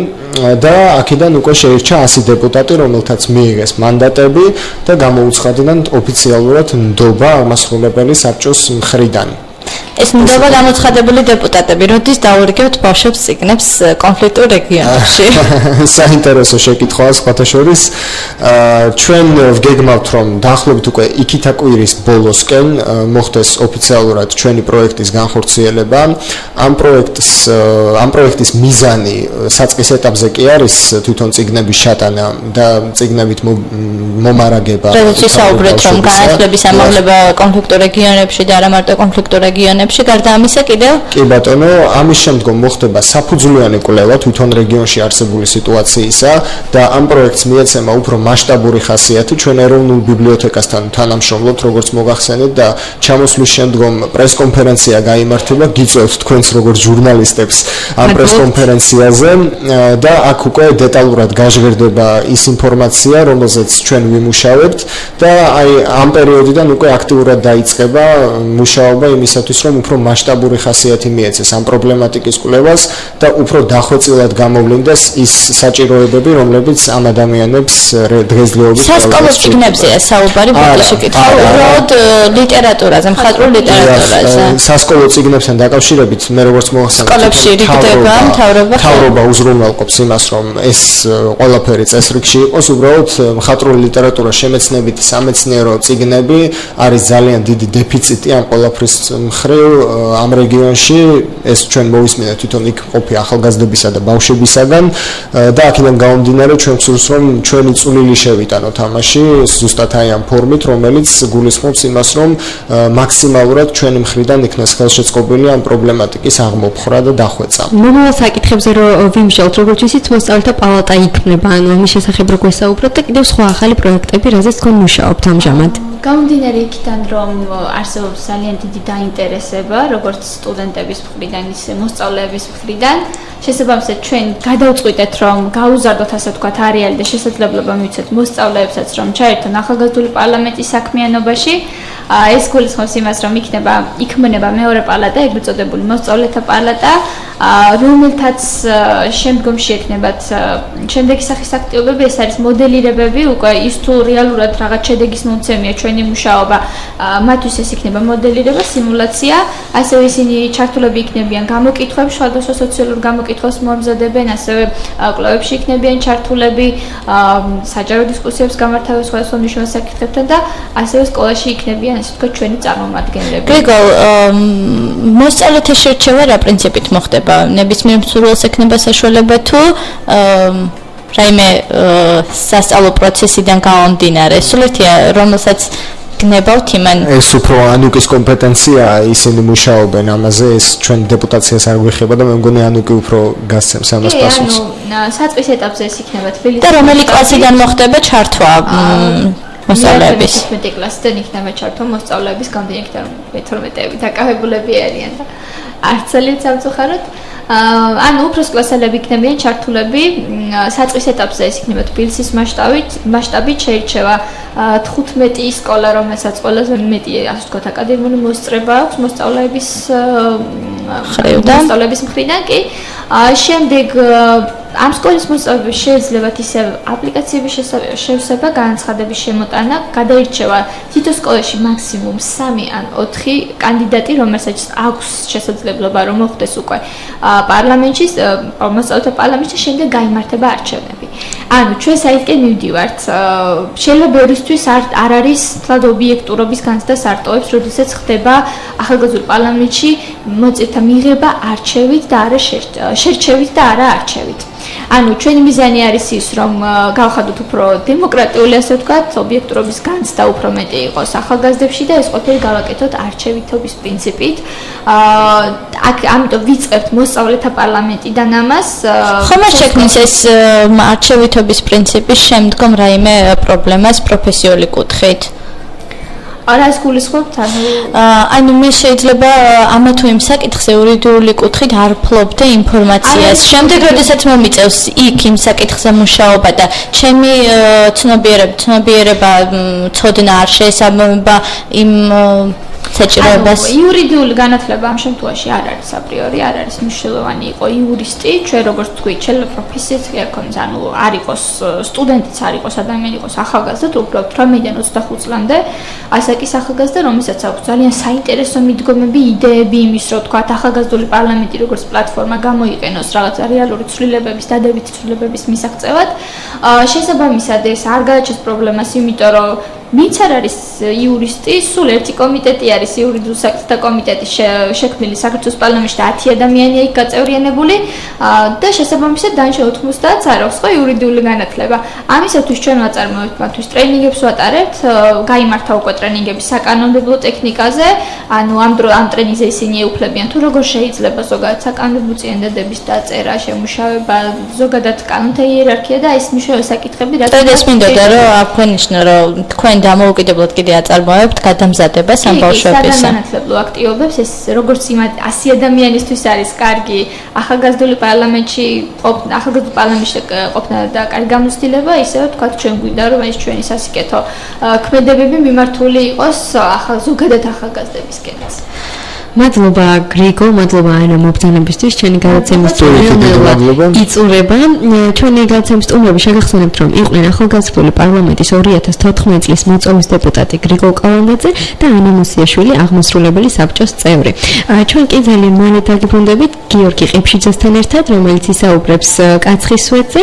და აქედან უკვე შეირჩა 100 დეპუტატი, რომელთაც მიიღეს მანდატები და გამოუცხადნენ ოფიციალურად ნდობა აღმასრულებელი საბჭოს მხრიდან. ეს ნდობა გამოცხადებული დეპუტატები, როდის დაურიგებთ ბავშვებს წიგნებს კონფლიქტურ რეგიონებში? საინტერესო შეკითხვაა სხვათა შორის. ჩვენ ვგეგმავთ, რომ დაახლოებით უკვე იქითა კვირის ბოლოსკენ მოხდეს ოფიციალურად ჩვენი პროექტის განხორციელება. ამ პროექტის მიზანი საწყის ეტაპზე კი არის თვითონ წიგნების შატანა და წიგნებით მომარაგება. როდესაც ვისაუბრეთ, რომ განათლების ამაღლება კონფლიქტურ რეგიონებში და არა მარტო კონფლიქტურ რეგიონებში, გარდა ამისა კიდევ? კი ბატონო, ამის შემდგომ მოხდება საფუძვლიანი კვლევა თვითონ რეგიონში არსებული სიტუაციისა და ამ პროექტს მიეცემა უფრო მასშტაბური ხასიათი. ჩვენ ეროვნულ ბიბლიოთეკასთან თანამშრომლობთ, როგორც მოგახსენეთ და ჩამოსვლის შემდგომ პრესკონფერენცია გაიმართება, გიწევთ თქვენს როგორც ჟურნალისტებს ამ პრესკონფერენციაზე და აქ უკვე დეტალურად გაჟღერდება ის ინფორმაცია, რომელზეც ჩვენ ვიმუშავებთ და აი ამ პერიოდიდან უკვე აქტიურად დაიწყება მუშაობა იმისათვის, რომ უფრო მასშტაბური ხასიათი მიეცეს ამ პრობლემატიკის კვლევას და უფრო დახვეწილად გამოვლინდეს ის საჭიროებები, რომლებიც ამ ადამიანებს დღესდღეობით სასკოლო წიგნებზეა საუბარი, ბოდიში კითხავ, უბრალოდ ლიტერატურაზე, მხატვრულ ლიტერატურაზე. სასკოლო წიგნებთან დაკავშირებით მე როგორც მოახსენე, სკოლებში რიგდება მთავრობა უზრუნველყოფს იმას, რომ ეს ყველაფერი წესრიგში იყოს, უბრალოდ მხატვრული ლიტერატურა შემეცნებითი სამეცნიერო წიგნები არის ძალიან დიდი დეფიციტი ამ ყველაფრის მხრივ ამ რეგიონში. ეს ჩვენ მოვისმინეთ თვითონ იქ ყოფი ახალგაზრდებისა და ბავშვებისაგან და აქედან გამომდინარე ჩვენ ვსურს, რომ ჩვენი წვლილი შევიტანოთ ამაში ზუსტად აი ამ ფორმით, რომელიც გულისხმობს იმას, რომ მაქსიმალურად ჩვენი მხრიდან იქნეს ხელშეწყობილი ამ პრობლემატიკის აღმოფხვრა და დახვეწა. მომავალ საკითხებზე რომ ვიმსჯელოთ, როგორც ისიც მოსწავლეთა პალატა იქმნება, ანუ ამის შესახებ რო გვესაუბროთ და კიდევ სხვა ახალი პროექტები, რაზეც თქვენ მუშაობთ ამჟამად. გამომდინარე იქიდან, რომ არსებობს ძალიან დიდი დაინტერესება, როგორც სტუდენტების მხრიდან, ისე მოსწავლეების მხრიდან, შესაბამისად ჩვენ გადავწყვიტეთ, რომ გაუზარდოთ ასე ვთქვათ არეალი და შესაძლებლობა მივცეთ მოსწავლეებსაც, რომ ჩაერთონ ახალგაზრდული პარლამენტის საქმიანობაში. ეს გულისხმობს იმას, რომ იქმნება მეორე პალატა, ეგრეთ წოდებული მოსწავლეთა პალატა, რომელთაც შემდგომში ექნებათ შემდეგი სახის აქტივობები, ეს არის მოდელირებები, უკვე ის თუ რეალურად რაღაც შედეგის მომცემია ჩვენი მუშაობა, მათთვის ეს იქნება მოდელირება, სიმულაცია, ასევე ისინი ჩართულები იქნებიან გამოკითხვებში, სხვადასხვა სოციალურ გამოკითხვას მოამზადებენ, ასევე კვლევებში იქნებიან ჩართულები, საჯარო დისკუსიებს გამართავენ სხვადასხვა მნიშვნელოვან საკითხებთან და ასევე სკოლაში იქნებიან ასე ვთქვათ ჩვენი წარმომადგენლები. გრიგოლ, მოსწავლეთა შერჩევა რა პრინციპით მოხდება? ნებისმიერ მსურველს ექნება საშუალება თუ რაიმე სასწავლო პროცესიდან გამომდინარე, სულერთია რომელსაც გნებავთ იმან? ეს უფრო ანუკის კომპეტენციაა, ისინი მუშაობენ ამაზე, ეს ჩვენ დეპუტაციას არ გვეხება და მე მგონი ანუკი უფრო გასცემს ამას პასუხს. საწყის ეტაპზე ეს იქნება თბილისის და რომელი კლასიდან მოხდება ჩართვა მოსწავლეების? 11 კლასიდან იქნება ჩართვა მოსწავლეების, გამომდინარე იქიდან რომ 12-ები დაკავებულები არიან და არც ძალიან სამწუხაროდ. ანუ უფროს კლასელები იქნებიან ჩართულები, საწყის ეტაპზე ეს იქნება თბილისის მასშტაბით შეირჩევა 15 სკოლა, რომელსაც ყველაზე მეტი ასე ვთქვათ აკადემიური მოსწრება აქვს მოსწავლეების მხრიდან კი. შემდეგ ამ სკოლის მოსწავლეებს შეეძლებათ ისევ აპლიკაციების შევსება, განაცხადების შემოტანა, გადაირჩევა თითო სკოლაში მაქსიმუმ 3 ან 4 კანდიდატი, რომელსაც აქვს შესაძლებლობა რომ მოხვდეს უკვე პარლამენტში, მოსწავლეთა პარლამენტში, შემდეგ გაიმართება არჩევნები. ანუ ჩვენ საერთოდ მივდივართ. შეიძლება ბევრისთვის არ არის თლად ობიექტურობის განცდა სარტოებს, როდესაც ხდება ახალგაზრდულ პარლამენტში მოწირთა მიღება არჩევით და არა შერჩევით და არა არჩევით. ანუ ჩვენი მიზანი არის ის, რომ გავხადოთ უფრო დემოკრატიული, ასე ვთქვათ, ობიექტურობის განცდა უფრო მეტი იყოს ახალგაზრდებში და ეს ყოფილი გავაკეთოთ არჩევითობის პრინციპით. ამიტომ ვიწყებთ მოსწავლეთა პარლამენტიდან ამას. ხომ არ შექმნის ეს არჩევითობის პრინციპის შემდგომ რაიმე პრობლემას პროფესიული კუთხით? არას გულისხმობთ, ანუ მე შეიძლება ამა თუ იმ საკითხზე იურიდიული კუთხით არ ფლობდე ინფორმაციას. შემდეგ როდესაც მომიწევს იქ იმ საკითხზე მუშაობა და ჩემი ცნობიერება ცოდნა არ შეესაბამება იმ საჭიროებას. იურიდიული განათლება ამ შემთხვევაში არ არის აპრიორი, არ არის მნიშვნელოვანი იყო იურისტი, ჩვენ როგორც თქვით, შეიძლება პროფესიაც კი არ ქონდეს, ანუ არ იყოს სტუდენტიც არ იყოს, ადამიანი იყოს ახალგაზრდა, უბრალოდ 18-დან 25 წლამდე, ასაკის ახალგაზრდა, რომელსაც აქვს ძალიან საინტერესო მიდგომები, იდეები იმის, რომ თქვა ახალგაზრდული პარლამენტი როგორც პლატფორმა გამოიყენოს რაღაც რეალური ცვლილებების, დადებითი ცვლილებების მისაღწევად. შესაბამისად ეს არ გააჩნს პრობლემას, იმიტომ რომ ვინც არ არის იურისტი, სულ ერთი კომიტეტი არის იურიდიულ საკითხთა კომიტეტი შექმნილი საქართველოს პარლამენტში და 10 ადამიანია იქ გაწევრიანებული და შესაბამისად დანარჩენ 90-ს არ აქვს ხო იურიდიული განათლება. ამისათვის ჩვენ ვაწარმოებთ მათთვის ტრეინინგებს ვატარებთ, გაიმართა უკვე ტრეინინგები საკანონმდებლო ტექნიკაზე, ანუ ამ ტრეინინგზე ისინი ეუფლებიან თუ როგორ შეიძლება ზოგადად საკანონმდებლო წინადადების დაწერა, შემუშავება, ზოგადად კანონთა იერარქია და ეს მნიშვნელოვანი საკითხები რაც ეს მინდოდა რომ აღქვენიშნა რომ თქვენ დამოუკიდებლად კიდე აწარმოებთ გადამზადებას ამ ბავშვებისა. საგანმანათლებლო აქტივობებს ეს როგორც იმ 100 ადამიანისთვის არის კარგი ახალგაზრდული პარლამენტში ყოფნა და კარგი გამოცდილება, ისევე თქვა ჩვენ გვინდა რომ ეს ჩვენი სასიკეთო ქმედებები მიმართული იყოს ზოგადად ახალგაზრდებისკენაც. მადლობა გრიგო, მადლობა ანა მობრძანებისთვის, ჩვენი გადაცემის სტუმრები იწურება. ჩვენი გადაცემის სტუმრები შეგახსენებთ, რომ იყვნენ ახალგაზრდული პარლამენტის 2014 წლის მოწვევის დეპუტატი გრიგო კალანდაძე და ანა მოსიაშვილი, აღმასრულებელი საბჭოს წევრი. ჩვენ კი ძალიან მალე დაგიბრუნდებით გიორგი ყიფშიძესთან ერთად, რომელიც ისაუბრებს კაცხის სვეტზე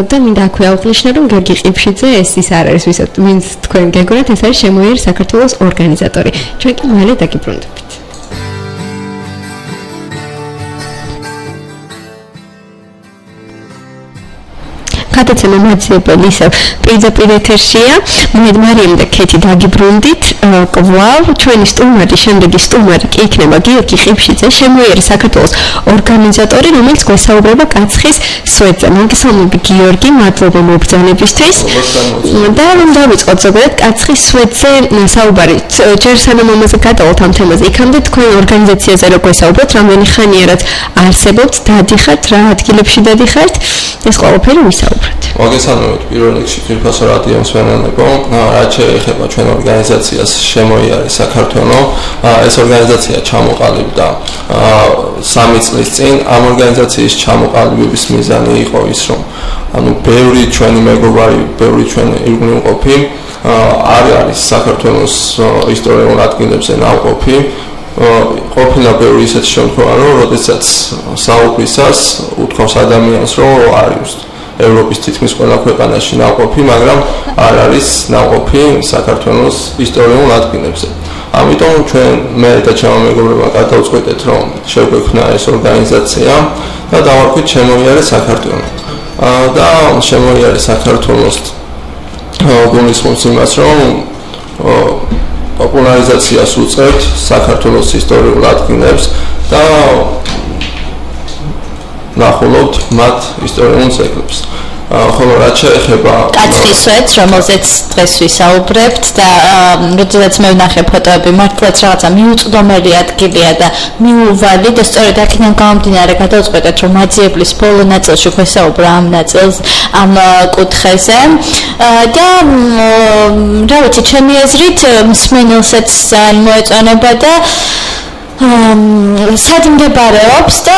და მინდა აქვე აღვნიშნო, რომ გიორგი ყიფშიძე ეს ის არ არის, ვინც თქვენ გეგონათ, ეს არის შემოიერ საქართველოს ორგანიზატორი. ჩვენ კი მალე დაგიბრუნდებით. გადაცემა მაძიებელი ისევ პირდაპირ ეთერშია. მარიამ და ქეთი დაგიბრუნდით. კვლავ ჩვენი სტუმარი, შემდეგი სტუმარი კი იქნება გიორგი ყიფშიძე, შემოიერი საქართველოს ორგანიზატორი, რომელიც გვესაუბრება კაცხის სვეტზე. მოგესალმები გიორგი, მადლობა მობრძანებისთვის. და რომ დავიწყოთ ზოგადად კაცხის სვეტზე საუბარი. ჯერ სანამ ამაზე გადავალთ ამ თემაზე, იქამდე თქვენ ორგანიზაციაზე რო გვესაუბროთ, რამდენი ხანია რაც არსებობთ, დადიხართ, რა ადგილებში დადიხართ, ეს ყველაფერი ვისაუბროთ. მოგესალმებით პირველ რიგში ფირფასო რადიო მსმენელებო, რაც შეეხება ჩვენ ორგანიზაციას შემოიარე საქართველო, ეს ორგანიზაცია ჩამოყალიბდა 3 წლის წინ. ამ ორგანიზაციის ჩამოყალიბების მიზანი იყო ის, რომ ანუ ბევრი ჩვენი მეგობარი, ბევრი ჩვენი ირგვლივმყოფი არის საქართველოს ისტორიულ ადგილებზე ნავყოფი. ყოფილა ბევრი ისეთი შემთხვევა, რომ როდესაც საუბრისას უთხოვს ადამიანს, რომ არის ევროპის თითქმის ყველა ქვეყანაში ნავყოფი, მაგრამ არ არის ნავყოფი საქართველოს ისტორიულ ადგილებზე. ამიტომ ჩვენ მე და ჩემო მეგობრებმა გადავწყვეტეთ, რომ შევგვექმნა ეს ორგანიზაცია და დავარქვით შემოიარე საქართველო. და შემოიარე საქართველოს გულისხმობს იმას, რომ პოპულარიზაციას უწევთ საქართველოს ისტორიულ ადგილებს და ნახულობთ მათ ისტორიულ ძეგლებს. ხოლო რაც შეეხება კაცხის სვეტს, რომელზეც დღეს ვისაუბრებთ და როდესაც მე ვნახე ფოტოები, მართლაც რაღაცა მიუწვდომელი ადგილია და მიუვალი და სწორედ აქედან გამომდინარე გადავწყვეტეთ, რომ მაძიებლის ბოლო ნაწილში ვესაუბრა ამ ნაწილს, ამ კუთხეზე და რა ვიცი, ჩემი აზრით მსმენელსაც ძალიან მოეწონება და სად მდებარეობს და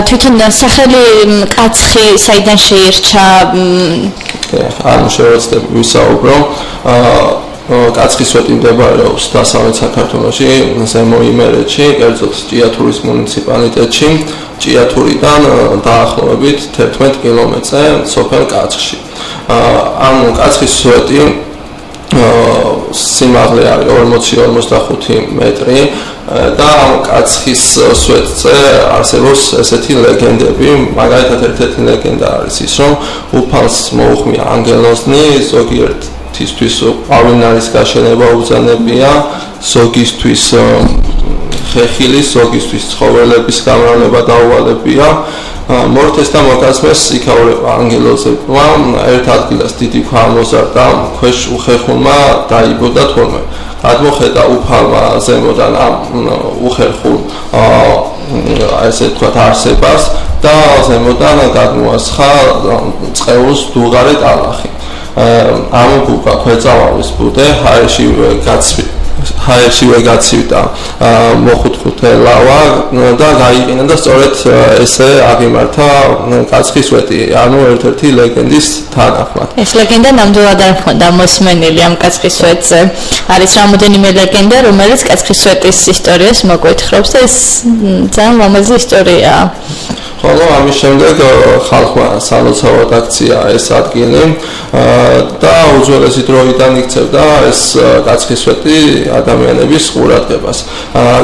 თვითონ სახელი კაცხი საიდან შეირჩა? ანუ შევეცდები ვისაუბრო. კაცხის სვეტი მდებარეობს დასავლეთ საქართველოში, ზემო იმერეთში, კერძოდ ჭიათურის მუნიციპალიტეტში, ჭიათურიდან დაახლოებით 11 კილომეტრზე სოფელ კაცხში. ანუ კაცხის სვეტი სიმაღლე არის 40-45 მეტრი და კაცხის სვეტზე არსებობს ესეთი ლეგენდები, მაგალითად ერთ-ერთი ლეგენდა არის ის, რომ უფალს მოუხმია ანგელოზნი, ზოგიერთისთვის ყვავილნარის გაშენება უბრძანებია, ზოგისთვის ხეხილი, ზოგისთვის ცხოველების გამრავლება დაუვალებია. მორთეს და მოკაცმეს იქაურება ანგელოზებმა, ერთ ადგილას დიდი ქვა მოზარდა, ქვეშ უხერხულმა დაიბოდა თურმე. გადმოხედა უფალმა ზემოდან ამ უხერხულ ესე ვთქვათ არსებას და ზემოდან გადმოასხა წყეულს დუღარეთ ალახი. ამობუყა ქვეწავავის ბუდე, ჰაერში ჰაერშივე გაცივდა მოხუთხუთე ლავა და გაიყინა და სწორედ ესე აღიმართა კაცხის სვეტი, ანუ ერთ-ერთი ლეგენდის თანახმად. ეს ლეგენდა ნამდვილად არ მქონდა მოსმენილი ამ კაცხის სვეტზე. არის რამოდენიმე ლეგენდა, რომელიც კაცხის სვეტის ისტორიას მოგვითხრობს და ეს ძალიან ლამაზი ისტორიაა. ხოლო ამის შემდეგ ხალხმა სალოცავად აქცია ეს ადგილი და უძველესი დროიდან იქცევდა ეს კაცხის სვეტი ადამიანების ყურადღებას.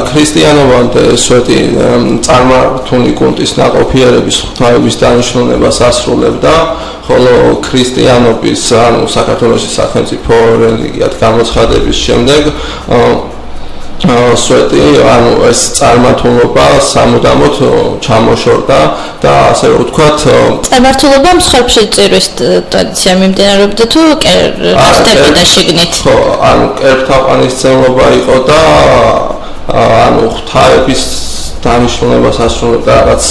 ქრისტიანობამდე სვეტი წარმართული კუნთის ნაყოფიერების ღვთაების დანიშნულებას ასრულებდა, ხოლო ქრისტიანობის, ანუ საქართველოს სახელმწიფო რელიგიად გამოცხადების შემდეგ სვეტი, ანუ ეს წარმართულობა სამუდამოდ ჩამოშორდა და ასე ვთქვათ, წარმართულობა მსხვერპლში წირვის ტრადიცია მიმდინარეობდა თუ ხდებოდა შიგნით? ხო, ანუ კერპთაყვანისმცემლობა იყო და ანუ ღვთაების დანიშნულებას ასრულებდა რაღაც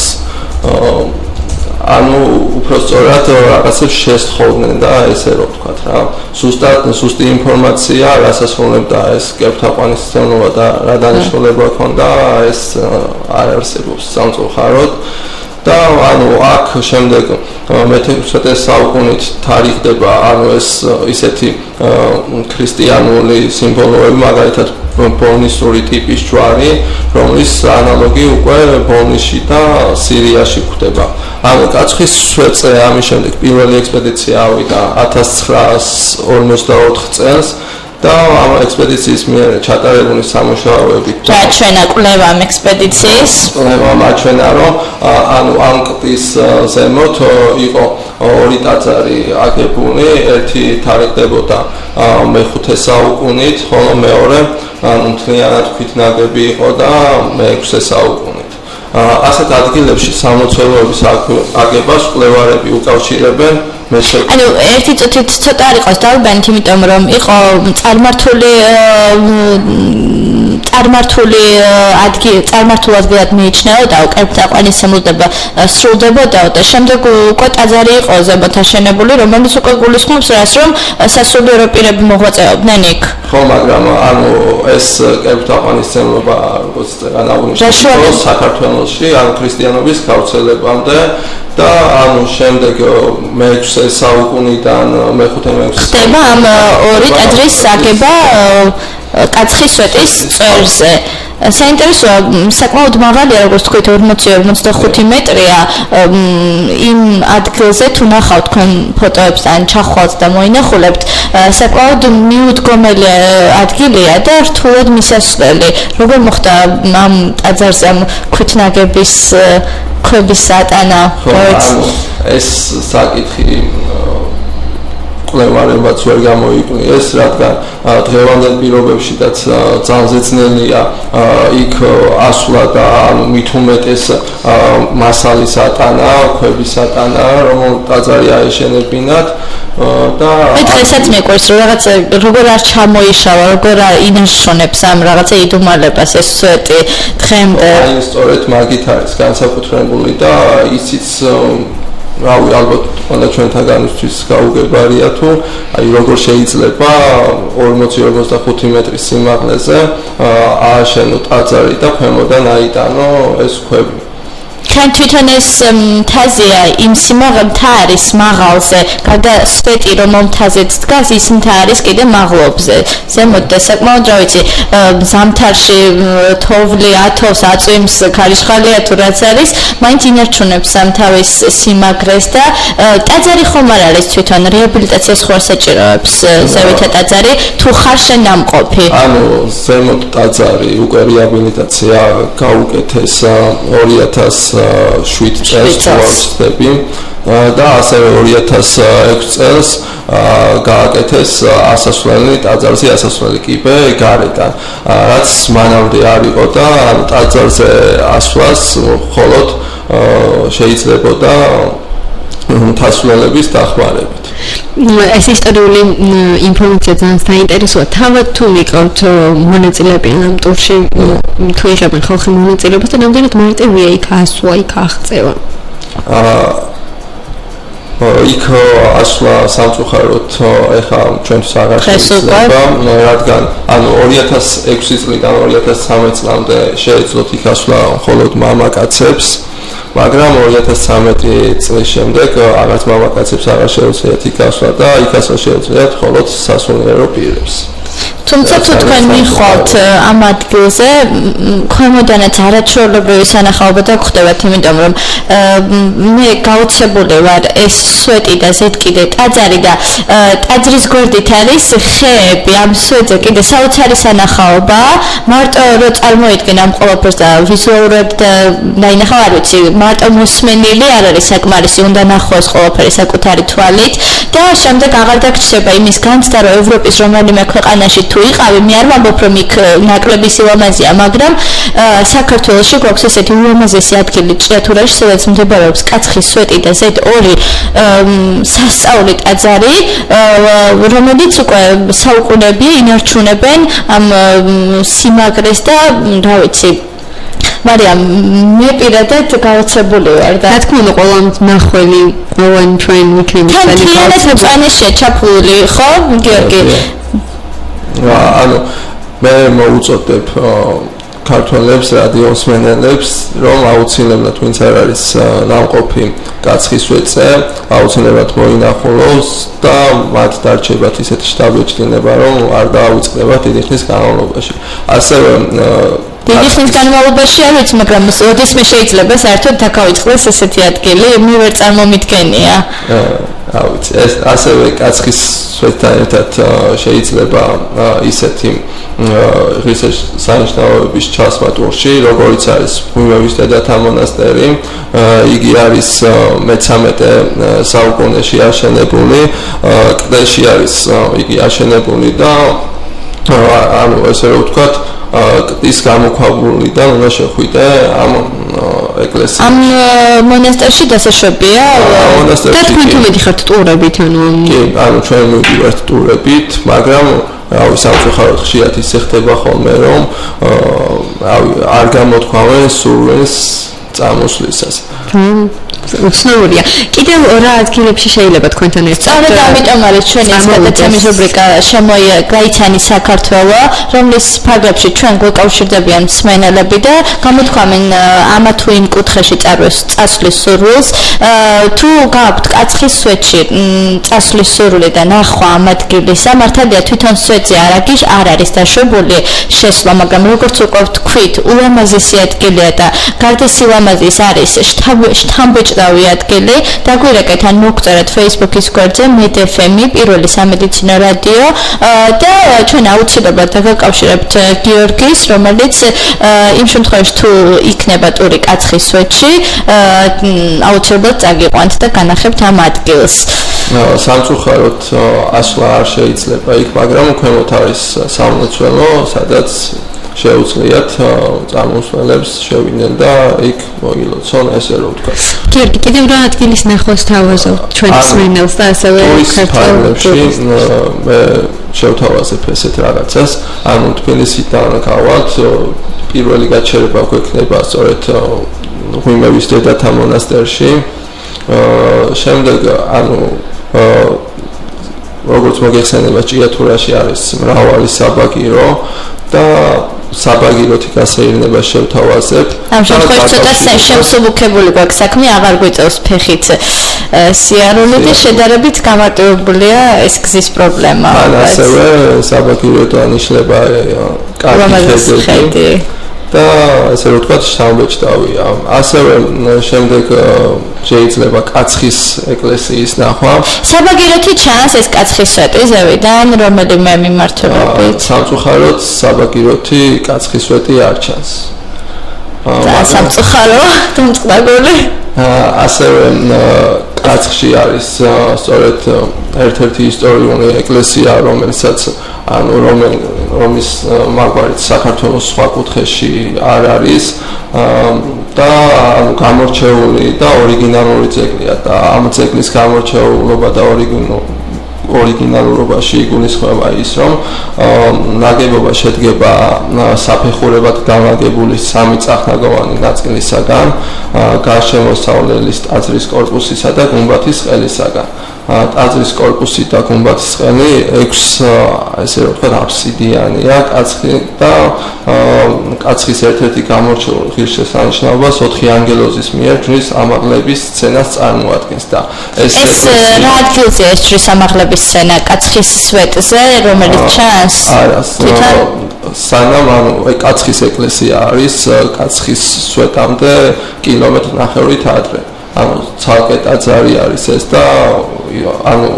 ანუ უფრო სწორად რაღაცებს შესთხოვდნენ და ესე რომ ვთქვათ რა. ზუსტი ინფორმაცია რას ასრულებდა ეს კერპთაყვანისმცემლობა და რა დანიშნულება ჰქონდა, ეს არ არსებობს სამწუხაროდ. და ანუ აქ შემდეგ მე-16 საუკუნით თარიღდება ანუ ეს ისეთი ქრისტიანული სიმბოლოები, მაგალითად ბოლნისური ტიპის ჯვარი, რომლის ანალოგი უკვე ბოლნისში და სირიაში გვხვდება. ანუ კაცხის სვეტზე ამის შემდეგ პირველი ექსპედიცია ავიდა 1954 წელს და ამ ექსპედიციის მიერ ჩატარებული სამუშაოებით დაჩვენა კვლევა ამ ექსპედიციის. კვლევა მაჩვენა, რომ ანუ ამ კლდის ზემოთ იყო ორი ტაძარი აგებული, ერთი თარიღდებოდა მე-5 საუკუნით, ხოლო მეორე ანუ მთლიანად ქვით ნაგები იყო და მე-6 საუკუნით. ასეთ ადგილებში სამლოცველოების აგებას კვლევარები უკავშირებენ ანუ ერთი წუთით ცოტა არ იყოს დავიბანით, იმიტომ რომ იყო წარმართულ ადგილად მიიჩნეოდა, კერპთაყვანისმცემლობა სრულდებოდა და შემდეგ უკვე ტაძარი იყო ზემოთ აშენებული, რომელიც უკვე გულისხმობს რას, რომ სასულიერო პირები მოღვაწეობდნენ იქ. ხო, მაგრამ ანუ ეს კერპთაყვანისმცემლობა როგორც აღნიშნეთ საქართველოში, ანუ ქრისტიანობის გავრცელებამდე და ანუ შემდეგ მე-6 საუკუნიდან მე-5 ხდება ამ ორი ტაძრის აგება კაცხის სვეტის წვერზე. საინტერესოა, საკმაოდ მაღალია, როგორც თქვით, 40-45 მეტრია. იმ ადგილზე თუ ნახავთ თქვენ ფოტოებს ან ჩახვალთ და მოინახულებთ, საკმაოდ მიუდგომელი ადგილია და რთულად მისასვლელი. როგორ მოხდა ამ ტაძარზე ამ ქვით ნაგების ქვების ატანა? ეს საკითხი კვლევარებმაც ვერ გამოიკლიეს, რადგან დღევანდელ პირობებშიც ძალიან ზეწნელია იქ ასვლა და ანუ მით უმეტეს მასალის ატანა, ქვების ატანა, რომ ტაძარი აეშენებინათ და დღესაც მეკვირს რომ რაღაცა როგორ არ ჩამოიშალა, როგორ არ ინაშონებს ამ რაღაცა იდუმალებას ეს სვეტი დღემდე. აი სწორედ მაგით არის განსაკუთრებული და ისიც რავი, ალბათ ყველა ჩვენთაგანისთვის გაუგებარია თუ აი როგორ შეიძლება 40-45 მეტრის სიმაღლეზე ააშენო ტაძარი და ქვემოდან აიტანო ეს ქვები. თან თვითონ ეს მთაზია იმ მთა არის მაღალზე, გარდა სვეტი რომ მთაზეც დგას, ის მთა არის კიდე მაღლობზე. ზემოთ და საკმაოდ რა ვიცი, ზამთარში თოვლი ათოვს აწვიმს ქარიშხალია თუ რაც არის, მაინც ინარჩუნებს ამ თავის სიმაგრეს და ტაძარი ხომ არ არის თვითონ რეაბილიტაციას ხوار საჭიროებს ზევითა ტაძარი თუ ხარ შენ ნამყოფი? ანუ ზემოთ ტაძარი უკვე რეაბილიტაცია გაუკეთეს 2007 წელს ვარცხდები და ასევე 2006 წელს გააკეთეს ასასვლელი ტაძარზე ასასვლელი კიბე გარედან, რაც მანამდე არ იყო და ტაძარზე ასვლას მხოლოდ შეიძლებოდა მთასვლელების დახმარებით. ეს ისტორიული ინფორმაცია ძალიან საინტერესოა. თავად თუ მიყავთ მონაწილეები ამ ტურში, თუ იღებენ ხალხი მონაწილეობას და რამდენად მარტივია იქ ასვლა, იქ აღწევა? იქ ასვლა სამწუხაროდ ეხლა ჩვენთვის აღარ შეიძლება, რადგან ანუ 2006 წლიდან 2013 წლამდე შეეძლოთ იქ ასვლა მხოლოდ მამაკაცებს, მაგრამ 2013 წლის შემდეგ აღარც მამაკაცებს აღარ შეუძლიათ იქ ასვლა და იქ ასვლა შეუძლიათ მხოლოდ სასულიერო პირებს. თუმცა თუ თქვენ მიხვალთ ამ ადგილზე, ქვემოდანაც არაჩვეულებრივი სანახაობა და გვხდებათ, იმიტომ რომ მე გაუცებული ვარ ეს სვეტი და ზედკიდე ტაძარი და ტაძრის გვერდით არის ხეები, ამ სვეტზე კიდე საოცარი სანახაობა, მარტო რო წარმოიდგენ ამ ყველაფერს და ვიზუალურად დაინახავ, არ ვიცი, მარტო მოსმენილი არ არის საკმარისი, უნდა ნახოს ყველაფერი საკუთარი თვალით და შემდეგ აღარ დაგჭირდება იმის განცდა, რომ ევროპის რომელიმე ქვეყანაში თუ იყავი, მე არ ვამბობ, რომ იქ ნაკლები სილამაზეა, მაგრამ საქართველოში გვაქვს ესეთი ულამაზესი ადგილი ჭიათურაში, სადაც მდებარეობს კაცხის სვეტი და Z2 სასწაული ტაძარი, რომელიც უკვე საუკუნეები ინარჩუნებენ ამ სიმაგრეს და რა ვიცი, მარიამ, მე პირადად გაოცებული ვარ და რა თქმა უნდა, ყველა ნახველი, ყველა ჩვენ ვიქნებით წანეშია ჩაფული, ხო, გიორგი? ანუ მე მოუწოდებ ქართველებს, რადიოსმენელებს, რომ აუცილებლად ვინც არ არის ნამყოფი კაცხის სვეტზე, აუცილებლად მოინახულოს და მათ დარჩებათ ისეთი შთაბეჭდილება, რომ არ დაავიწყდებათ დიდი ხნის განმავლობაში. ასევე დიდი ხნის განმავლობაში არ ვიცი, მაგრამ ოდესმე შეიძლება საერთოდ დაგავიწყდეს ესეთი ადგილი, მე ვერ წარმომიდგენია. რა ვიცი, ეს ასევე კაცხის სვეტთან ერთად შეიძლება ისეთი ღირსშესანიშნაობების ჩასმა ტურში, როგორიც არის მღვიმევის დედათა მონასტერი, იგი არის მე-13 საუკუნეში აშენებული, კლდეში არის იგი აშენებული და ანუ ესე რომ ვთქვათ, კდის გამოქვაბულიდან უნდა შეხვიდე ამ ეკლესიას. ამ მონასტერში დასაშვებია? და თქვენ თუ მიდიხართ ტურებით, ანუ ჩვენ მივდივართ ტურებით, მაგრამ რავი, სამწუხაროდ ხშირად ისე ხდება ხოლმე, რომ არ გამოთქვამენ სურვილს წამოსვლისას. უცნაურია. კიდევ რა ადგილებში შეიძლება თქვენთან ერთად? სწორედ ამიტომ არის ჩვენი ეს გადაცემის რუბრიკა გაიცანი საქართველო, რომლის ფარგლებში ჩვენ გვეკავშირდებიან მსმენელები და გამოთქვამენ ამა თუ იმ კუთხეში წასვლის სურვილს. თუ გაქვთ კაცხის სვეტში წასვლის სურვილი და ნახვა ამ ადგილისა, მართალია თვითონ სვეტზე არ არის დაშვებული შესვლა, მაგრამ როგორც უკვე ვთქვით, ულამაზესი ადგილია და გარდა სილამაზის არის შთამბეჭდავი ადგილი. დაგვირეკეთ ან მოგწერეთ Facebook-ის გვერდზე MED-FM-ი, პირველი სამედიცინო რადიო და ჩვენ აუცილებლად დაგაკავშირებთ გიორგის, რომელიც იმ შემთხვევაში თუ იქნება ტური კაცხის სვეტში, აუცილებლად წაგიყვანთ და განახებთ ამ ადგილს. სამწუხაროდ ასვლა არ შეიძლება იქ, მაგრამ ქვემოთ არის სამლოცველო, სადაც შეუძლიათ წარმოსვლელებს შევიდნენ და იქ მოილოცონ, ესე რომ ვთქვა. გიორგი, კიდევ რა ადგილის ნახვას თავაზობ ჩვენ მსმენელს და ასევე ქართველებში მე შევთავაზებ ესეთ რაღაცას, ანუ თბილისიდან გავალთ, პირველი გაჩერება გვექნება სწორედ მღვიმევის დედათა მონასტერში, შემდეგ ანუ როგორც მოგეხსენება, ჭიათურაში არის მრავალი საბაგირო და საბაგიროთი გასეირნება შევთავაზებ. ამ შემთხვევაში ცოტა შემსუბუქებული გვაქვს საქმე, აღარ გვიწევს ფეხით სიარული და შედარებით გამარტივებულია ეს გზის პრობლემა. ასევე საბაგიროთი ნიშნება კარგი ხედი და ესე რომ ვთქვათ, შთამბეჭდავია. ასევე შემდეგ შეიძლება კაცხის ეკლესიის ნახვა. საბაგიროთი ჩანს ეს კაცხის სვეტი ზევიდან, რომელიმე მიმართულებით. სამწუხაროდ საბაგიროთი კაცხის სვეტი არ ჩანს. და სამწუხარო, თუმწყვდაგული. ასევე კაცხში არის სწორედ ერთ-ერთი ისტორიული ეკლესია, რომელსაც ანუ რომის მაგვარით საქართველოს სხვა კუთხეში არ არის და ანუ გამორჩეული და ორიგინალური ძეგლია და ამ ძეგლის გამორჩეულობა და ორიგინალურობაში იგულისხმება ის, რომ ნაგებობა შედგება საფეხურებად განლაგებული 3 წახნაგოვანი ნაწილისაგან, გარშემოსავლელი ტაძრის კორპუსისა და გუმბათის ყელისაგან. ტაძრის კორპუსი და გუმბათის ყელი 6 ესე რომ ვთქვათ აბსიდიანია, კაცხის ერთ-ერთი გამორჩეული ღირსშესანიშნაობა 4 ანგელოზის მიერ ჯვრის ამაღლების სცენას წარმოადგენს და ეს რა ადგილზეა ეს ჯვრის ამაღლების სცენა? კაცხის სვეტზე, რომელიც ჩანს? არა, სანამ კაცხის ეკლესია არის კაცხის სვეტამდე კილომეტრ-ნახევრით ადრე. ანუ ცალკე ტაძარი არის ეს და ანუ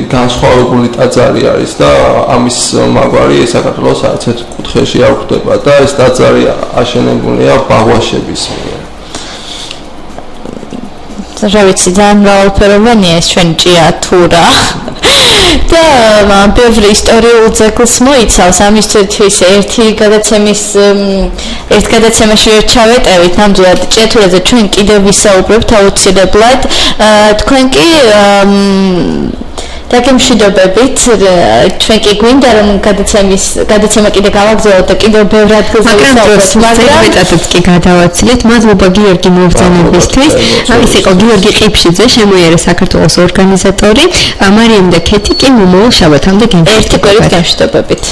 განსხვავებული ტაძარი არის და ამის მაგვარი საქართველოს არც ერთ კუთხეში არ გვხვდება და ეს ტაძარი აშენებულია ბაღვაშების მიერ. რა ვიცი, ძალიან მრავალფეროვანია ეს ჩვენი ჭიათურა. და ბევრი ისტორიულ ძეგლს მოიცავს, ამისთვის ერთ გადაცემაში ვერ ჩავეტევით, ნამდვილად ჭიათურაზე ჩვენ კიდევ ვისაუბრებთ აუცილებლად. თქვენ კი დაგემშვიდობებით, ჩვენ კი გვინდა რომ გადაცემა კიდე გავაგზავნოთ და კიდევ ბევრ ადგილზე ვისაუბროთ, მაგრამ მეტადაც კი გადავაცილეთ. მადლობა გიორგი მობრძანებისთვის. ეს იყო გიორგი ყიფშიძე, შემოიარე საქართველოს ორგანიზატორი, მარიამ და ქეთი კი მომავალ შაბათამდე გემშვიდობებით. ერთი კვირით გემშვიდობებით.